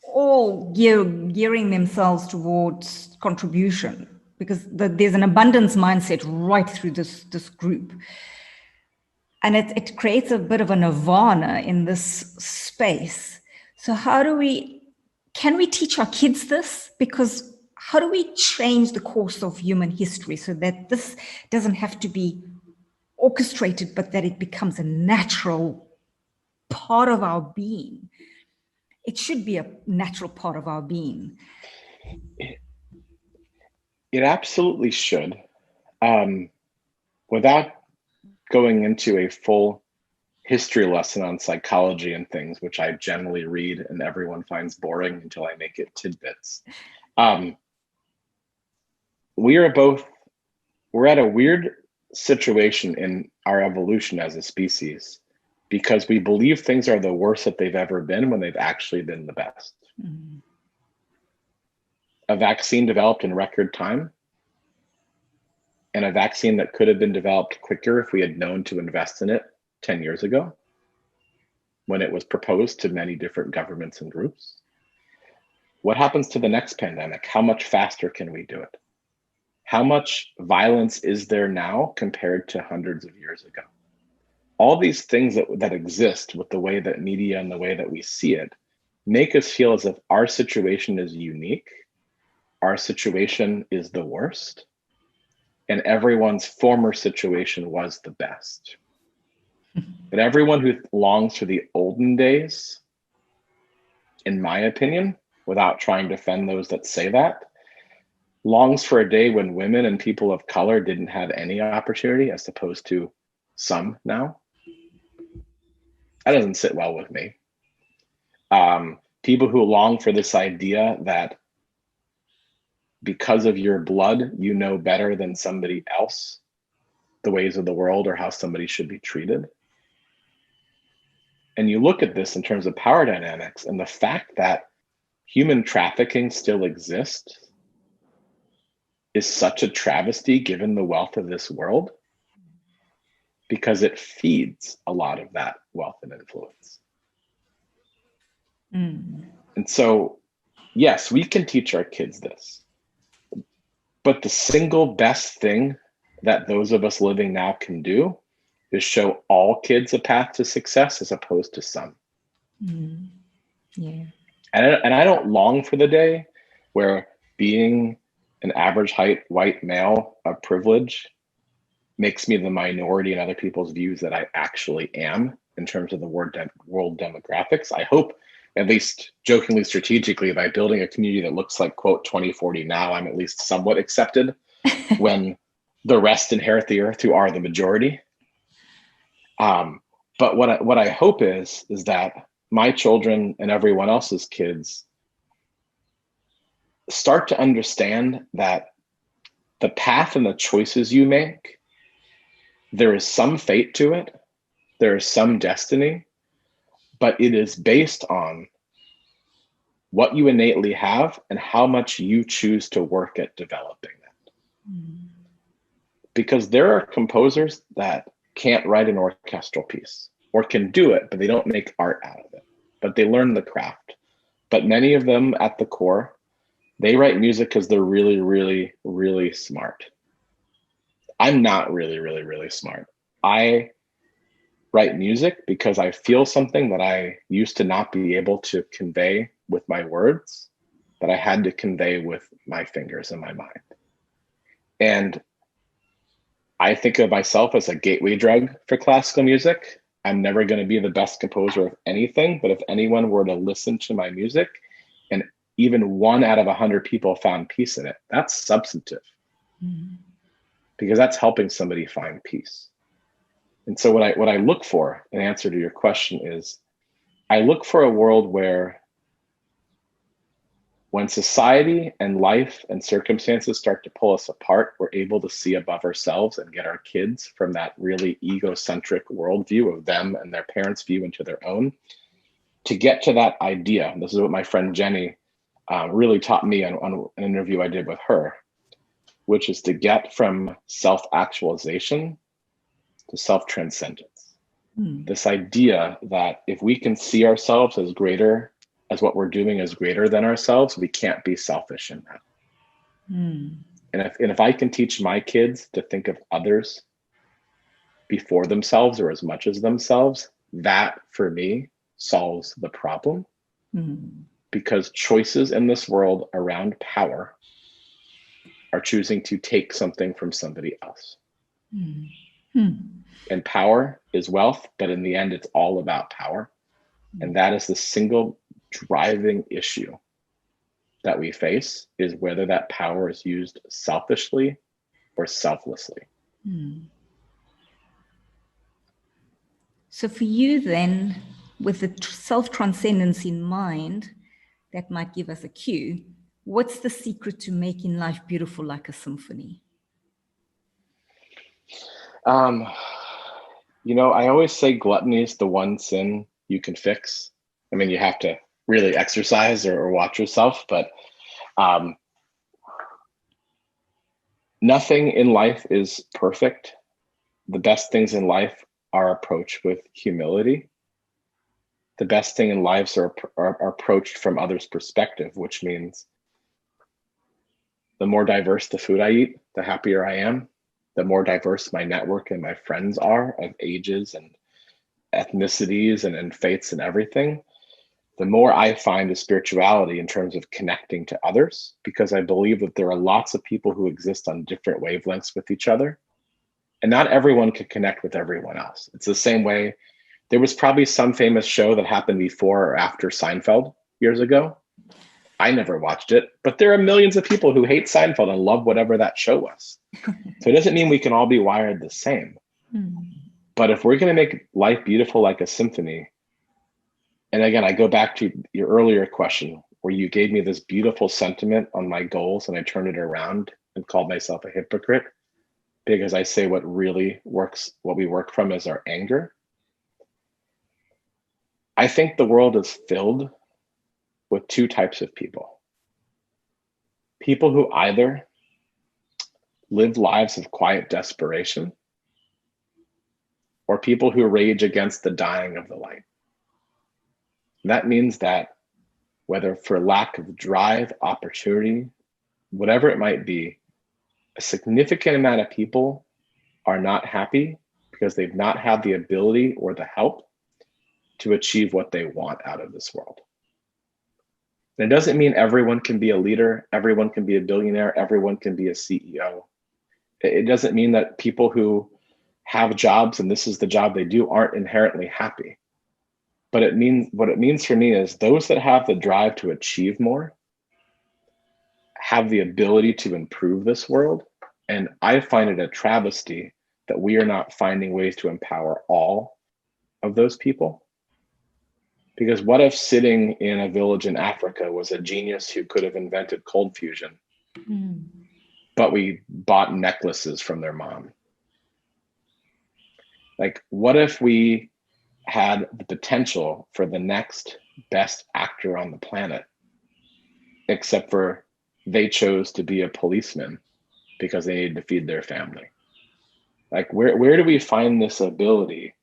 all gearing themselves towards contribution, because there's an abundance mindset right through this group. And it creates a bit of a nirvana in this space. So can we teach our kids this? Because how do we change the course of human history so that this doesn't have to be orchestrated, but that it becomes a natural part of our being? It should be a natural part of our being. It absolutely should. Without going into a full history lesson on psychology and things, which I generally read and everyone finds boring until I make it tidbits. We're at a weird situation in our evolution as a species because we believe things are the worst that they've ever been when they've actually been the best. Mm-hmm. A vaccine developed in record time, and a vaccine that could have been developed quicker if we had known to invest in it 10 years ago when it was proposed to many different governments and groups. What happens to the next pandemic? How much faster can we do it? How much violence is there now compared to hundreds of years ago? All these things that exist with the way that media and the way that we see it make us feel as if our situation is unique, our situation is the worst, and everyone's former situation was the best. But everyone who longs for the olden days, in my opinion, without trying to offend those that say that, longs for a day when women and people of color didn't have any opportunity as opposed to some now. That doesn't sit well with me. People who long for this idea that because of your blood, you know better than somebody else the ways of the world or how somebody should be treated. And you look at this in terms of power dynamics and the fact that human trafficking still exists is such a travesty given the wealth of this world, because it feeds a lot of that wealth and influence. Mm. And so, yes, we can teach our kids this, but the single best thing that those of us living now can do is show all kids a path to success as opposed to some. Mm. Yeah. And I don't long for the day where being an average height white male of privilege makes me the minority in other people's views that I actually am in terms of the world demographics. I hope, at least jokingly, strategically, by building a community that looks like, quote, 2040 now, I'm at least somewhat accepted when the rest inherit the earth who are the majority. But what I hope is that my children and everyone else's kids start to understand that the path and the choices you make, there is some fate to it, there is some destiny, but it is based on what you innately have and how much you choose to work at developing that. Mm. Because there are composers that can't write an orchestral piece, or can do it, but they don't make art out of it, but they learn the craft. But many of them at the core, they write music because they're really, really, really smart. I'm not really, really, really smart. I write music because I feel something that I used to not be able to convey with my words, that I had to convey with my fingers and my mind. And I think of myself as a gateway drug for classical music. I'm never going to be the best composer of anything, but if anyone were to listen to my music and even 1 out of 100 people found peace in it, that's substantive. Because that's helping somebody find peace. And so what I look for, in answer to your question, is I look for a world where when society and life and circumstances start to pull us apart, we're able to see above ourselves and get our kids from that really egocentric worldview of them and their parents' view into their own, to get to that idea. This is what my friend Jenny really taught me on an interview I did with her, which is to get from self-actualization to self-transcendence. This idea that if we can see ourselves as greater, as what we're doing is greater than ourselves, we can't be selfish in that. And if I can teach my kids to think of others before themselves or as much as themselves, that for me solves the problem. Because choices in this world around power are choosing to take something from somebody else. And power is wealth, but in the end, it's all about power. And that is the single driving issue that we face, is whether that power is used selfishly or selflessly. So for you then, with the self-transcendence in mind, that might give us a cue. What's the secret to making life beautiful like a symphony? I always say gluttony is the one sin you can fix. I mean, you have to really exercise or watch yourself, but nothing in life is perfect. The best things in life are approached with humility. The best thing in life are approached from others' perspective, which means the more diverse the food I eat, the happier I am. The more diverse my network and my friends are of ages and ethnicities and faiths and everything, the more I find a spirituality in terms of connecting to others, because I believe that there are lots of people who exist on different wavelengths with each other. And not everyone can connect with everyone else. It's the same way. There was probably some famous show that happened before or after Seinfeld years ago. I never watched it, but there are millions of people who hate Seinfeld and love whatever that show was. So it doesn't mean we can all be wired the same. But if we're going to make life beautiful like a symphony, and again, I go back to your earlier question where you gave me this beautiful sentiment on my goals and I turned it around and called myself a hypocrite because I say what really works, what we work from is our anger. I think the world is filled with 2 types of people. People who either live lives of quiet desperation or people who rage against the dying of the light. That means that whether for lack of drive, opportunity, whatever it might be, a significant amount of people are not happy because they've not had the ability or the help to achieve what they want out of this world. And it doesn't mean everyone can be a leader, everyone can be a billionaire, everyone can be a CEO. It doesn't mean that people who have jobs and this is the job they do aren't inherently happy. But what it means for me is those that have the drive to achieve more have the ability to improve this world. And I find it a travesty that we are not finding ways to empower all of those people. Because what if sitting in a village in Africa was a genius who could have invented cold fusion, but we bought necklaces from their mom? Like, what if we had the potential for the next best actor on the planet, except for they chose to be a policeman because they needed to feed their family? Like, where do we find this ability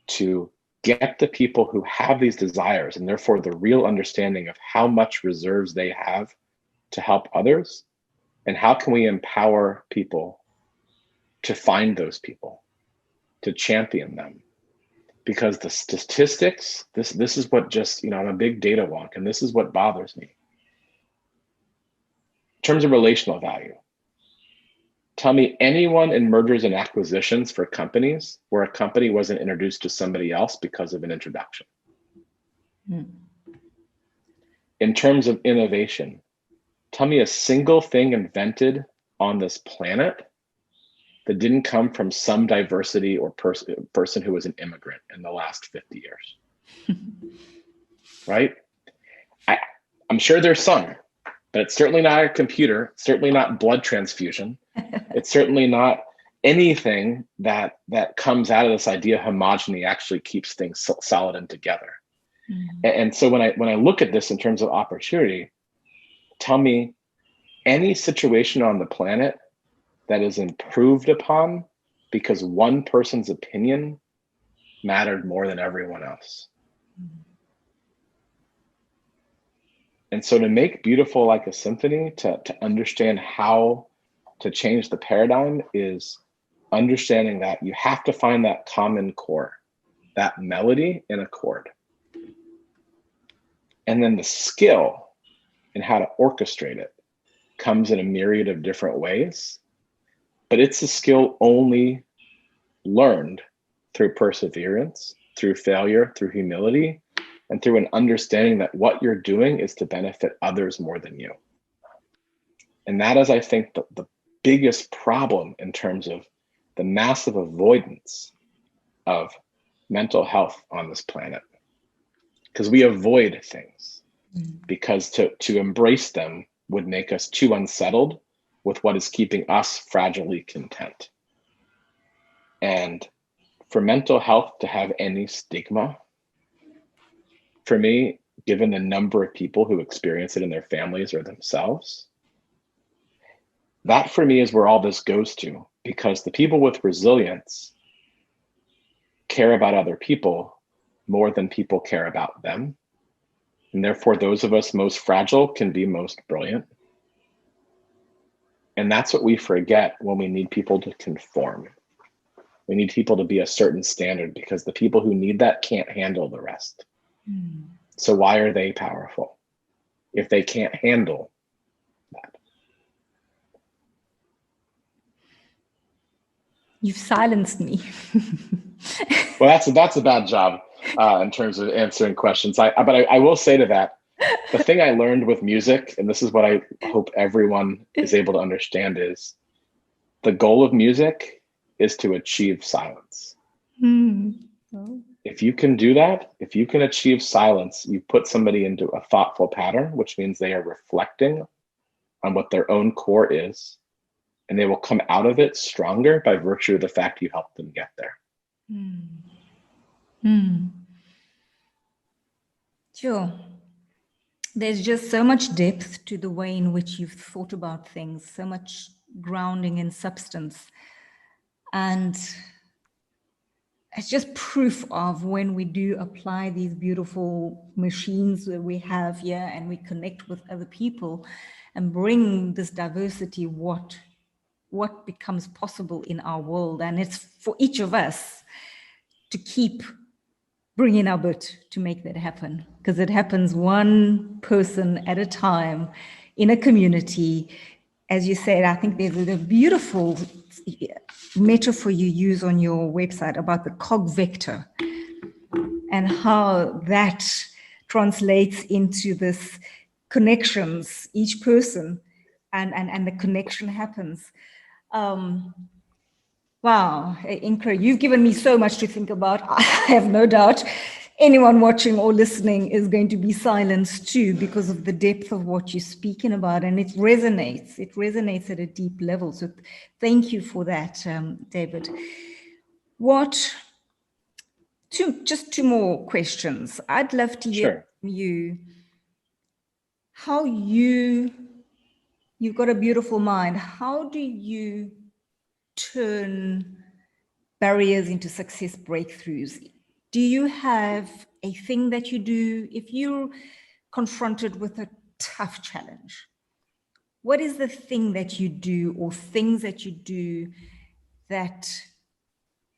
to get the people who have these desires and therefore the real understanding of how much reserves they have to help others? And how can we empower people to find those people, to champion them? Because the statistics, this is what just, I'm a big data wonk, and this is what bothers me. In terms of relational value, Tell me anyone in mergers and acquisitions for companies where a company wasn't introduced to somebody else because of an introduction. In terms of innovation, tell me a single thing invented on this planet that didn't come from some diversity or person who was an immigrant in the last 50 years. Right? I'm sure there's some, but it's certainly not a computer, certainly not blood transfusion. It's certainly not anything that comes out of this idea homogeny actually keeps things solid and together. And so when I look at this in terms of opportunity, tell me any situation on the planet that is improved upon because one person's opinion mattered more than everyone else. And so to make beautiful like a symphony, to understand how to change the paradigm is understanding that you have to find that common core, that melody in a chord. And then the skill in how to orchestrate it comes in a myriad of different ways, but it's a skill only learned through perseverance, through failure, through humility, and through an understanding that what you're doing is to benefit others more than you. And that is, I think, the biggest problem in terms of the massive avoidance of mental health on this planet. Because we avoid things, because to embrace them would make us too unsettled with what is keeping us fragilely content. And for mental health to have any stigma, for me, given the number of people who experience it in their families or themselves, that for me is where all this goes to, because the people with resilience care about other people more than people care about them. And therefore, those of us most fragile can be most brilliant. And that's what we forget when we need people to conform. We need people to be a certain standard because the people who need that can't handle the rest. So why are they powerful if they can't handle that? You've silenced me. Well, that's a bad job in terms of answering questions. But I will say to that, the thing I learned with music, and this is what I hope everyone is able to understand, is the goal of music is to achieve silence. If you can do that, if you can achieve silence, you put somebody into a thoughtful pattern, which means they are reflecting on what their own core is, and they will come out of it stronger by virtue of the fact you helped them get there. Sure. There's just so much depth to the way in which you've thought about things, so much grounding in substance. And it's just proof of when we do apply these beautiful machines that we have here and we connect with other people and bring this diversity, what becomes possible in our world. And it's for each of us to keep bringing our bit to make that happen, because it happens one person at a time in a community. As you said, I think there's a beautiful metaphor you use on your website about the cog vector and how that translates into this connections, each person, and the connection happens. Wow, Inka, you've given me so much to think about. I have no doubt anyone watching or listening is going to be silenced too because of the depth of what you're speaking about. And it resonates at a deep level. So thank you for that, David. Just two more questions. I'd love to hear from you how you've got a beautiful mind. How do you turn barriers into success breakthroughs? Do you have a thing that you do if you're confronted with a tough challenge? What is the thing that you do or things that you do that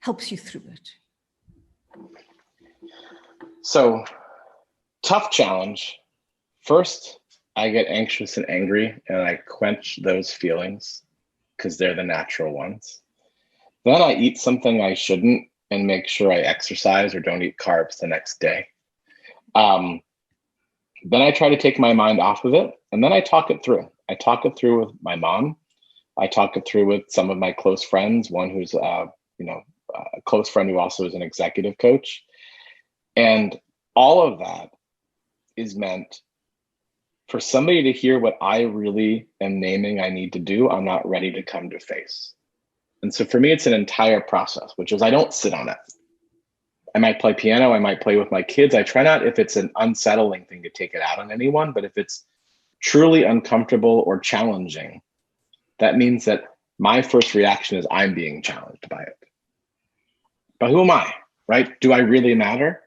helps you through it? So, tough challenge. First, I get anxious and angry and I quench those feelings because they're the natural ones. Then I eat something I shouldn't and make sure I exercise or don't eat carbs the next day. Then I try to take my mind off of it, and then I talk it through. I talk it through with my mom. I talk it through with some of my close friends, one who's a close friend who also is an executive coach. And all of that is meant for somebody to hear what I really am naming I need to do, I'm not ready to come to face. And so for me, it's an entire process, which is I don't sit on it. I might play piano, I might play with my kids. I try not, if it's an unsettling thing, to take it out on anyone, but if it's truly uncomfortable or challenging, that means that my first reaction is I'm being challenged by it. But who am I, right? Do I really matter?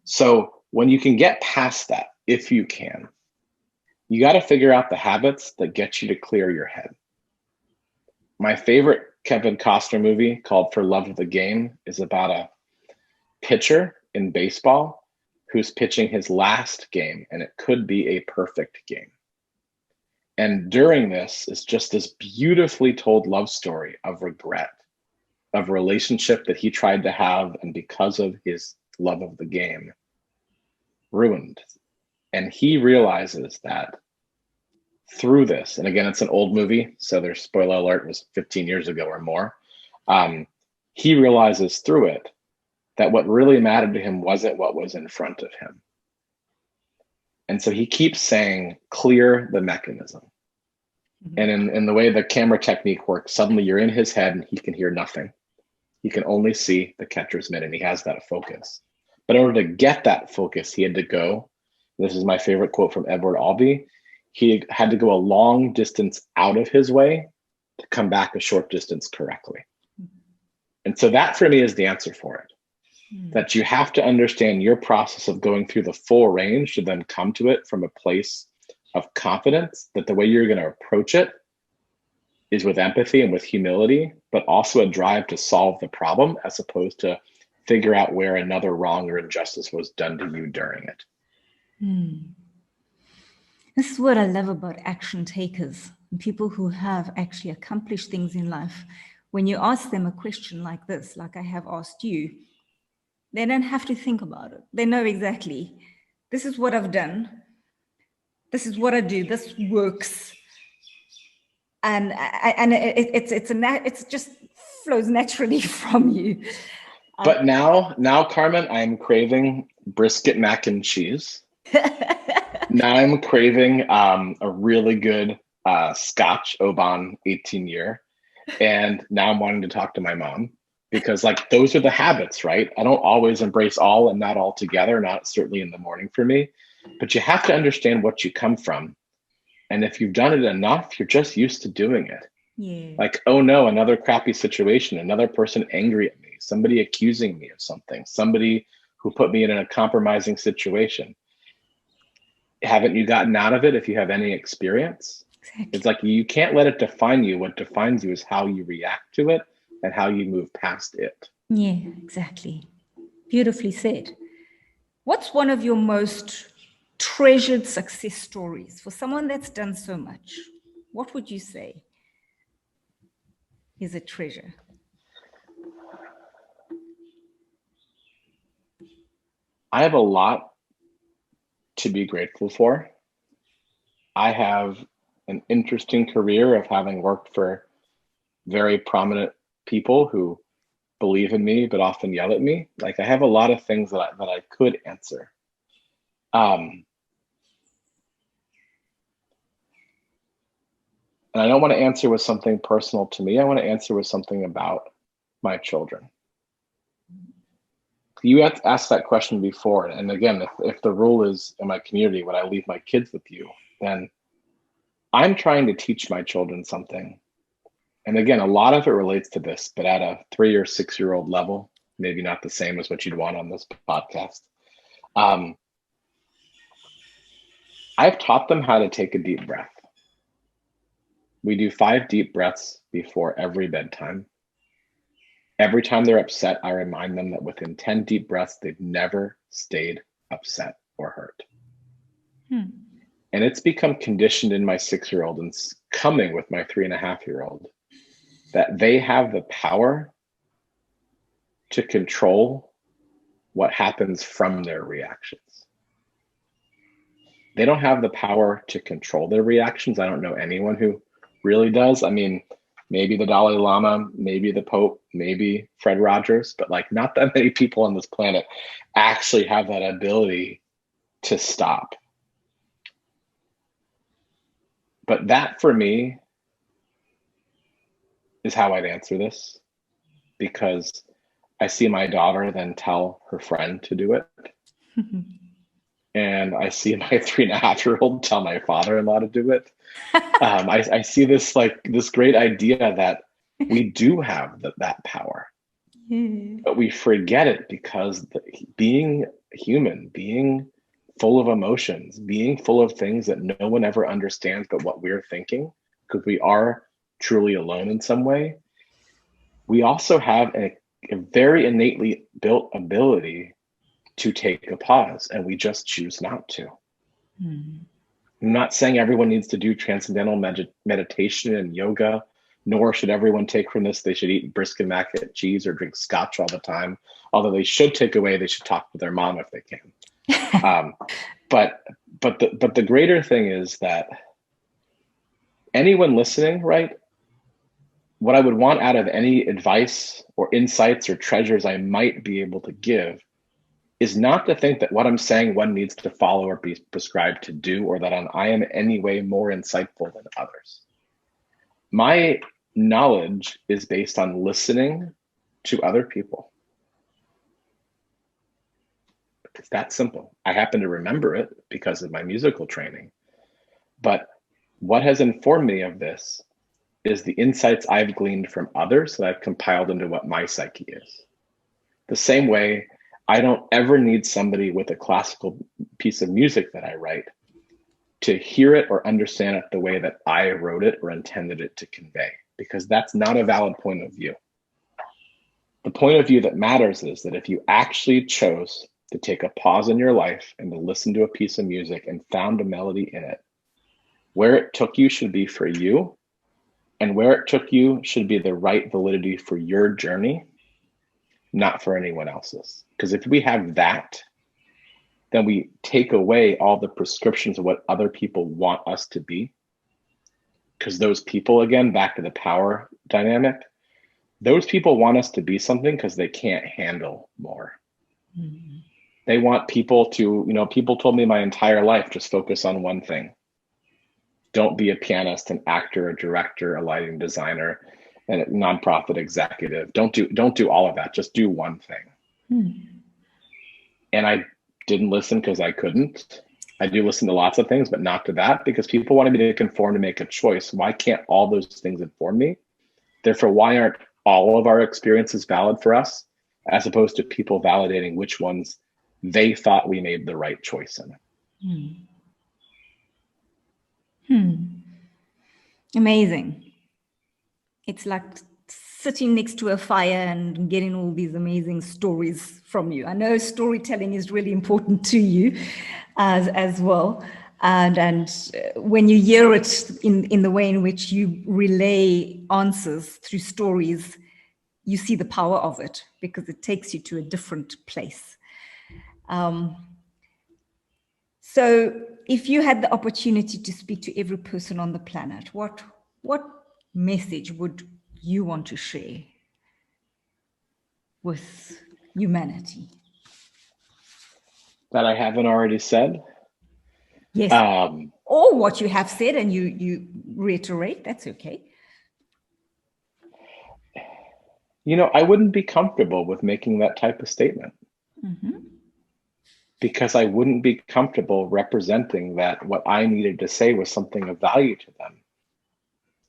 So when you can get past that, if you can, you got to figure out the habits that get you to clear your head. My favorite Kevin Costner movie, called For Love of the Game, is about a pitcher in baseball who's pitching his last game, and it could be a perfect game. And during this is just this beautifully told love story of regret, of a relationship that he tried to have, and because of his love of the game, ruined. And he realizes that through this, and again, it's an old movie, so there's spoiler alert, it was 15 years ago or more. He realizes through it that what really mattered to him wasn't what was in front of him. And so he keeps saying, clear the mechanism. Mm-hmm. And in the way the camera technique works, suddenly you're in his head and he can hear nothing. He can only see the catcher's mitt, and he has that focus. But in order to get that focus, he had to go, this is my favorite quote from Edward Albee, he had to go a long distance out of his way to come back a short distance correctly. Mm-hmm. And so that for me is the answer for it. That you have to understand your process of going through the full range to then come to it from a place of confidence, that the way you're going to approach it is with empathy and with humility, but also a drive to solve the problem as opposed to figure out where another wrong or injustice was done to you during it. This is what I love about action takers and people who have actually accomplished things in life. When you ask them a question like this, like I have asked you, they don't have to think about it. They know exactly, this is what I've done. This is what I do. This works. And it just flows naturally from you. But now, Carmen, I'm craving brisket mac and cheese. Now I'm craving a really good Scotch Oban 18-year. And now I'm wanting to talk to my mom. Because like those are the habits, right? I don't always embrace all and not all together, not certainly in the morning for me, but you have to understand what you come from. And if you've done it enough, you're just used to doing it. Yeah. Like, oh no, another crappy situation, another person angry at me, somebody accusing me of something, somebody who put me in a compromising situation. Haven't you gotten out of it if you have any experience? Exactly. It's like you can't let it define you. What defines you is how you react to it and how you move past it. Yeah, exactly. Beautifully said. What's one of your most treasured success stories for someone that's done so much? What would you say is a treasure? I have a lot to be grateful for. I have an interesting career of having worked for very prominent people who believe in me, but often yell at me. Like I have a lot of things that I could answer. And I don't want to answer with something personal to me. I want to answer with something about my children. You have asked that question before. And again, if the rule is in my community, when I leave my kids with you, then I'm trying to teach my children something. And again, a lot of it relates to this, but at a 3 or 6 year old level, maybe not the same as what you'd want on this podcast. I've taught them how to take a deep breath. We do 5 deep breaths before every bedtime. Every time they're upset, I remind them that within 10 deep breaths, they've never stayed upset or hurt. And it's become conditioned in my 6-year-old and coming with my 3.5-year-old that they have the power to control what happens from their reactions. They don't have the power to control their reactions. I don't know anyone who really does. I mean, maybe the Dalai Lama, maybe the Pope, maybe Fred Rogers, but like not that many people on this planet actually have that ability to stop. But that for me is how I'd answer this, because I see my daughter then tell her friend to do it. And I see my 3.5-year-old tell my father-in-law to do it. I see this great idea that we do have that power, but we forget it because being human, being full of emotions, being full of things that no one ever understands but what we're thinking, because we are truly alone in some way, we also have a very innately built ability to take a pause, and we just choose not to. I'm not saying everyone needs to do transcendental meditation and yoga, nor should everyone take from this they should eat brisket mac and cheese or drink scotch all the time. Although they should take away, they should talk to their mom if they can. But the greater thing is that anyone listening, right? What I would want out of any advice or insights or treasures I might be able to give is not to think that what I'm saying one needs to follow or be prescribed to do, or that I am in any way more insightful than others. My knowledge is based on listening to other people. It's that simple. I happen to remember it because of my musical training. But what has informed me of this is the insights I've gleaned from others that I've compiled into what my psyche is. The same way, I don't ever need somebody with a classical piece of music that I write to hear it or understand it the way that I wrote it or intended it to convey, because that's not a valid point of view. The point of view that matters is that if you actually chose to take a pause in your life and to listen to a piece of music and found a melody in it, where it took you should be for you, and where it took you should be the right validity for your journey, not for anyone else's. Because if we have that, then we take away all the prescriptions of what other people want us to be. Because those people, again, back to the power dynamic, those people want us to be something because they can't handle more. Mm-hmm. They want people to, people told me my entire life, just focus on one thing. Don't be a pianist, an actor, a director, a lighting designer, and a nonprofit executive. Don't do all of that. Just do one thing. And I didn't listen because I couldn't. I do listen to lots of things, but not to that, because people wanted me to conform to make a choice. Why can't all those things inform me? Therefore, why aren't all of our experiences valid for us, as opposed to people validating which ones they thought we made the right choice in? Amazing. It's like sitting next to a fire and getting all these amazing stories from you. I know storytelling is really important to you as well. And when you hear it in the way in which you relay answers through stories, you see the power of it, because it takes you to a different place. So if you had the opportunity to speak to every person on the planet, what message would you want to share with humanity? That I haven't already said? Yes. Or what you have said and you reiterate, that's okay. I wouldn't be comfortable with making that type of statement. Mm-hmm. Because I wouldn't be comfortable representing that what I needed to say was something of value to them.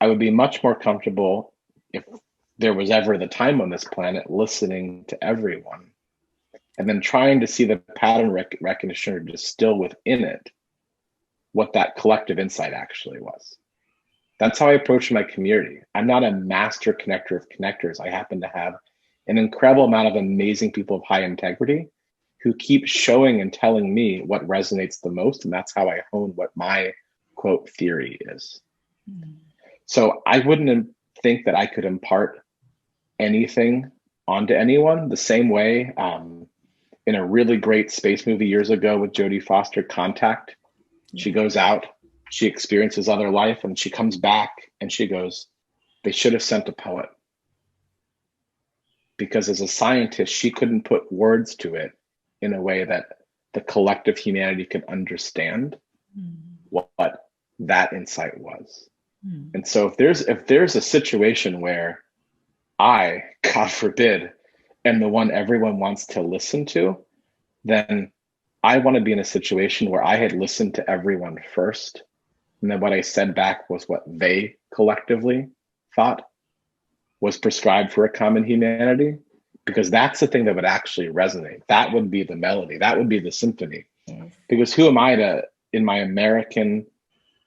I would be much more comfortable, if there was ever the time on this planet, listening to everyone and then trying to see the pattern recognition or distill within it what that collective insight actually was. That's how I approach my community. I'm not a master connector of connectors. I happen to have an incredible amount of amazing people of high integrity who keep showing and telling me what resonates the most. And that's how I hone what my quote theory is. So I wouldn't think that I could impart anything onto anyone the same way. In a really great space movie years ago with Jodie Foster, Contact, she goes out, she experiences other life, and she comes back and she goes, they should have sent a poet. Because as a scientist, she couldn't put words to it in a way that the collective humanity could understand what that insight was. And so if there's a situation where I, God forbid, am the one everyone wants to listen to, then I want to be in a situation where I had listened to everyone first, and then what I said back was what they collectively thought was prescribed for a common humanity, because that's the thing that would actually resonate. That would be the melody. That would be the symphony. Yes. Because who am I to, in my American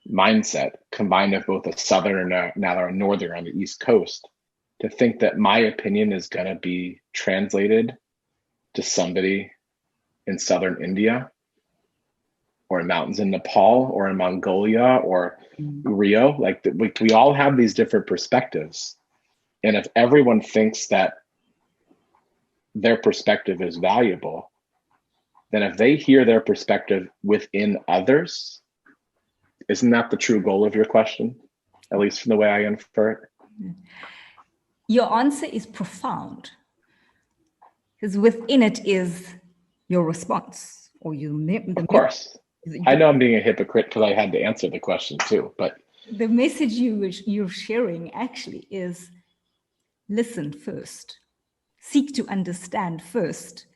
mindset, combined with both a Southerner now a Northerner on the East Coast, to think that my opinion is going to be translated to somebody in Southern India, or in mountains in Nepal, or in Mongolia, or Rio. Like we all have these different perspectives. And if everyone thinks that their perspective is valuable, then if they hear their perspective within others, isn't that the true goal of your question? At least from the way I infer it. Your answer is profound, because within it is your response, or of course. I know I'm being a hypocrite because I had to answer the question too, but the message you're sharing actually is listen first, seek to understand first,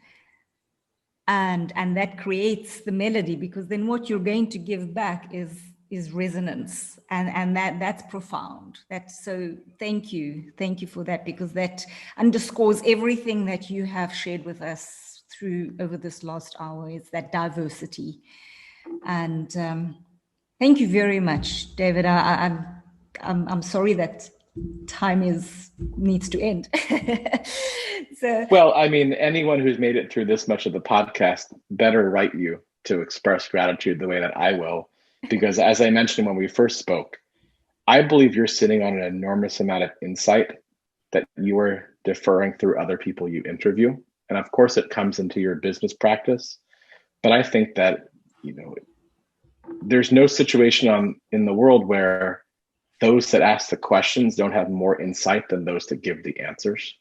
and that creates the melody, because then what you're going to give back is resonance, and that's profound. That's so thank you for that, because that underscores everything that you have shared with us through over this last hour. Is that diversity. And thank you very much, David. I'm sorry that time needs to end. So, well, I mean, anyone who's made it through this much of the podcast better write you to express gratitude the way that I will, because as I mentioned when we first spoke, I believe you're sitting on an enormous amount of insight that you are deferring through other people you interview. And of course, it comes into your business practice. But I think that, there's no situation in the world where those that ask the questions don't have more insight than those that give the answers.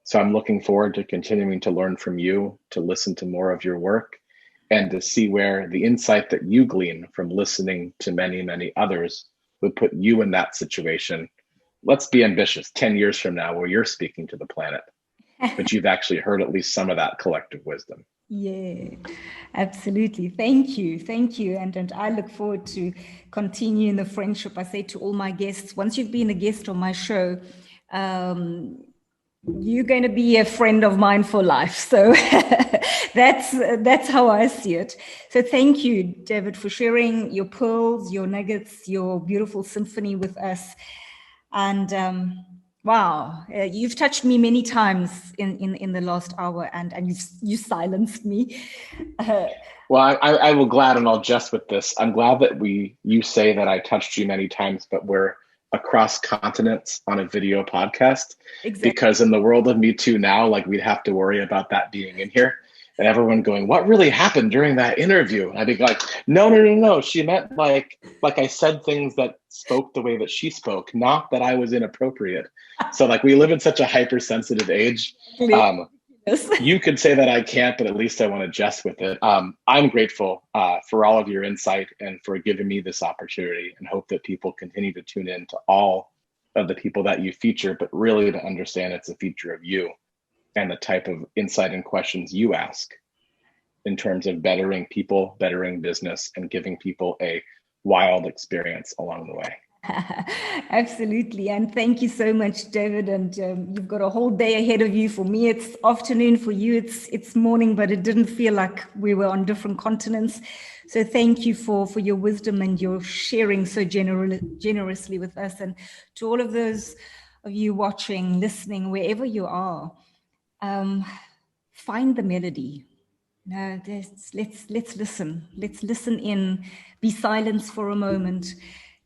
So I'm looking forward to continuing to learn from you, to listen to more of your work, and to see where the insight that you glean from listening to many, many others would put you in that situation. Let's be ambitious 10 years from now where you're speaking to the planet, but you've actually heard at least some of that collective wisdom. Yeah, absolutely. Thank you. And I look forward to continuing the friendship. I say to all my guests, once you've been a guest on my show, you're going to be a friend of mine for life. So that's how I see it. So thank you, David, for sharing your pearls, your nuggets, your beautiful symphony with us. And wow, you've touched me many times in the last hour, and you silenced me. Well, I will glad, and I'll jest with this. I'm glad that you say that I touched you many times, but we're across continents on a video podcast. Exactly. Because in the world of Me Too now, like we'd have to worry about that being in here. And everyone going, what really happened during that interview? And I'd be like, no. She meant like I said things that spoke the way that she spoke, not that I was inappropriate. So like we live in such a hypersensitive age. You could say that I can't, but at least I want to jest with it. I'm grateful for all of your insight and for giving me this opportunity, and hope that people continue to tune in to all of the people that you feature, but really to understand it's a feature of you and the type of insight and questions you ask in terms of bettering people, bettering business, and giving people a wild experience along the way. Absolutely. And thank you so much, David. And you've got a whole day ahead of you. For me, it's afternoon. For you, it's morning, but it didn't feel like we were on different continents. So thank you for your wisdom and your sharing so generously with us. And to all of those of you watching, listening, wherever you are, find the melody. No, let's listen. Let's listen in. Be silent for a moment.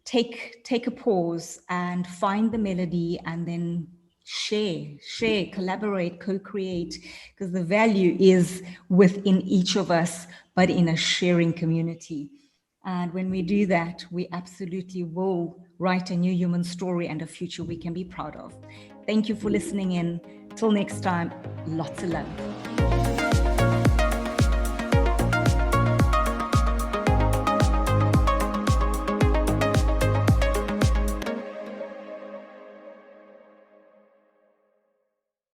Take a pause and find the melody, and then share, collaborate, co-create, because the value is within each of us, but in a sharing community. And when we do that, we absolutely will write a new human story and a future we can be proud of. Thank you for listening in. Till next time, lots of love.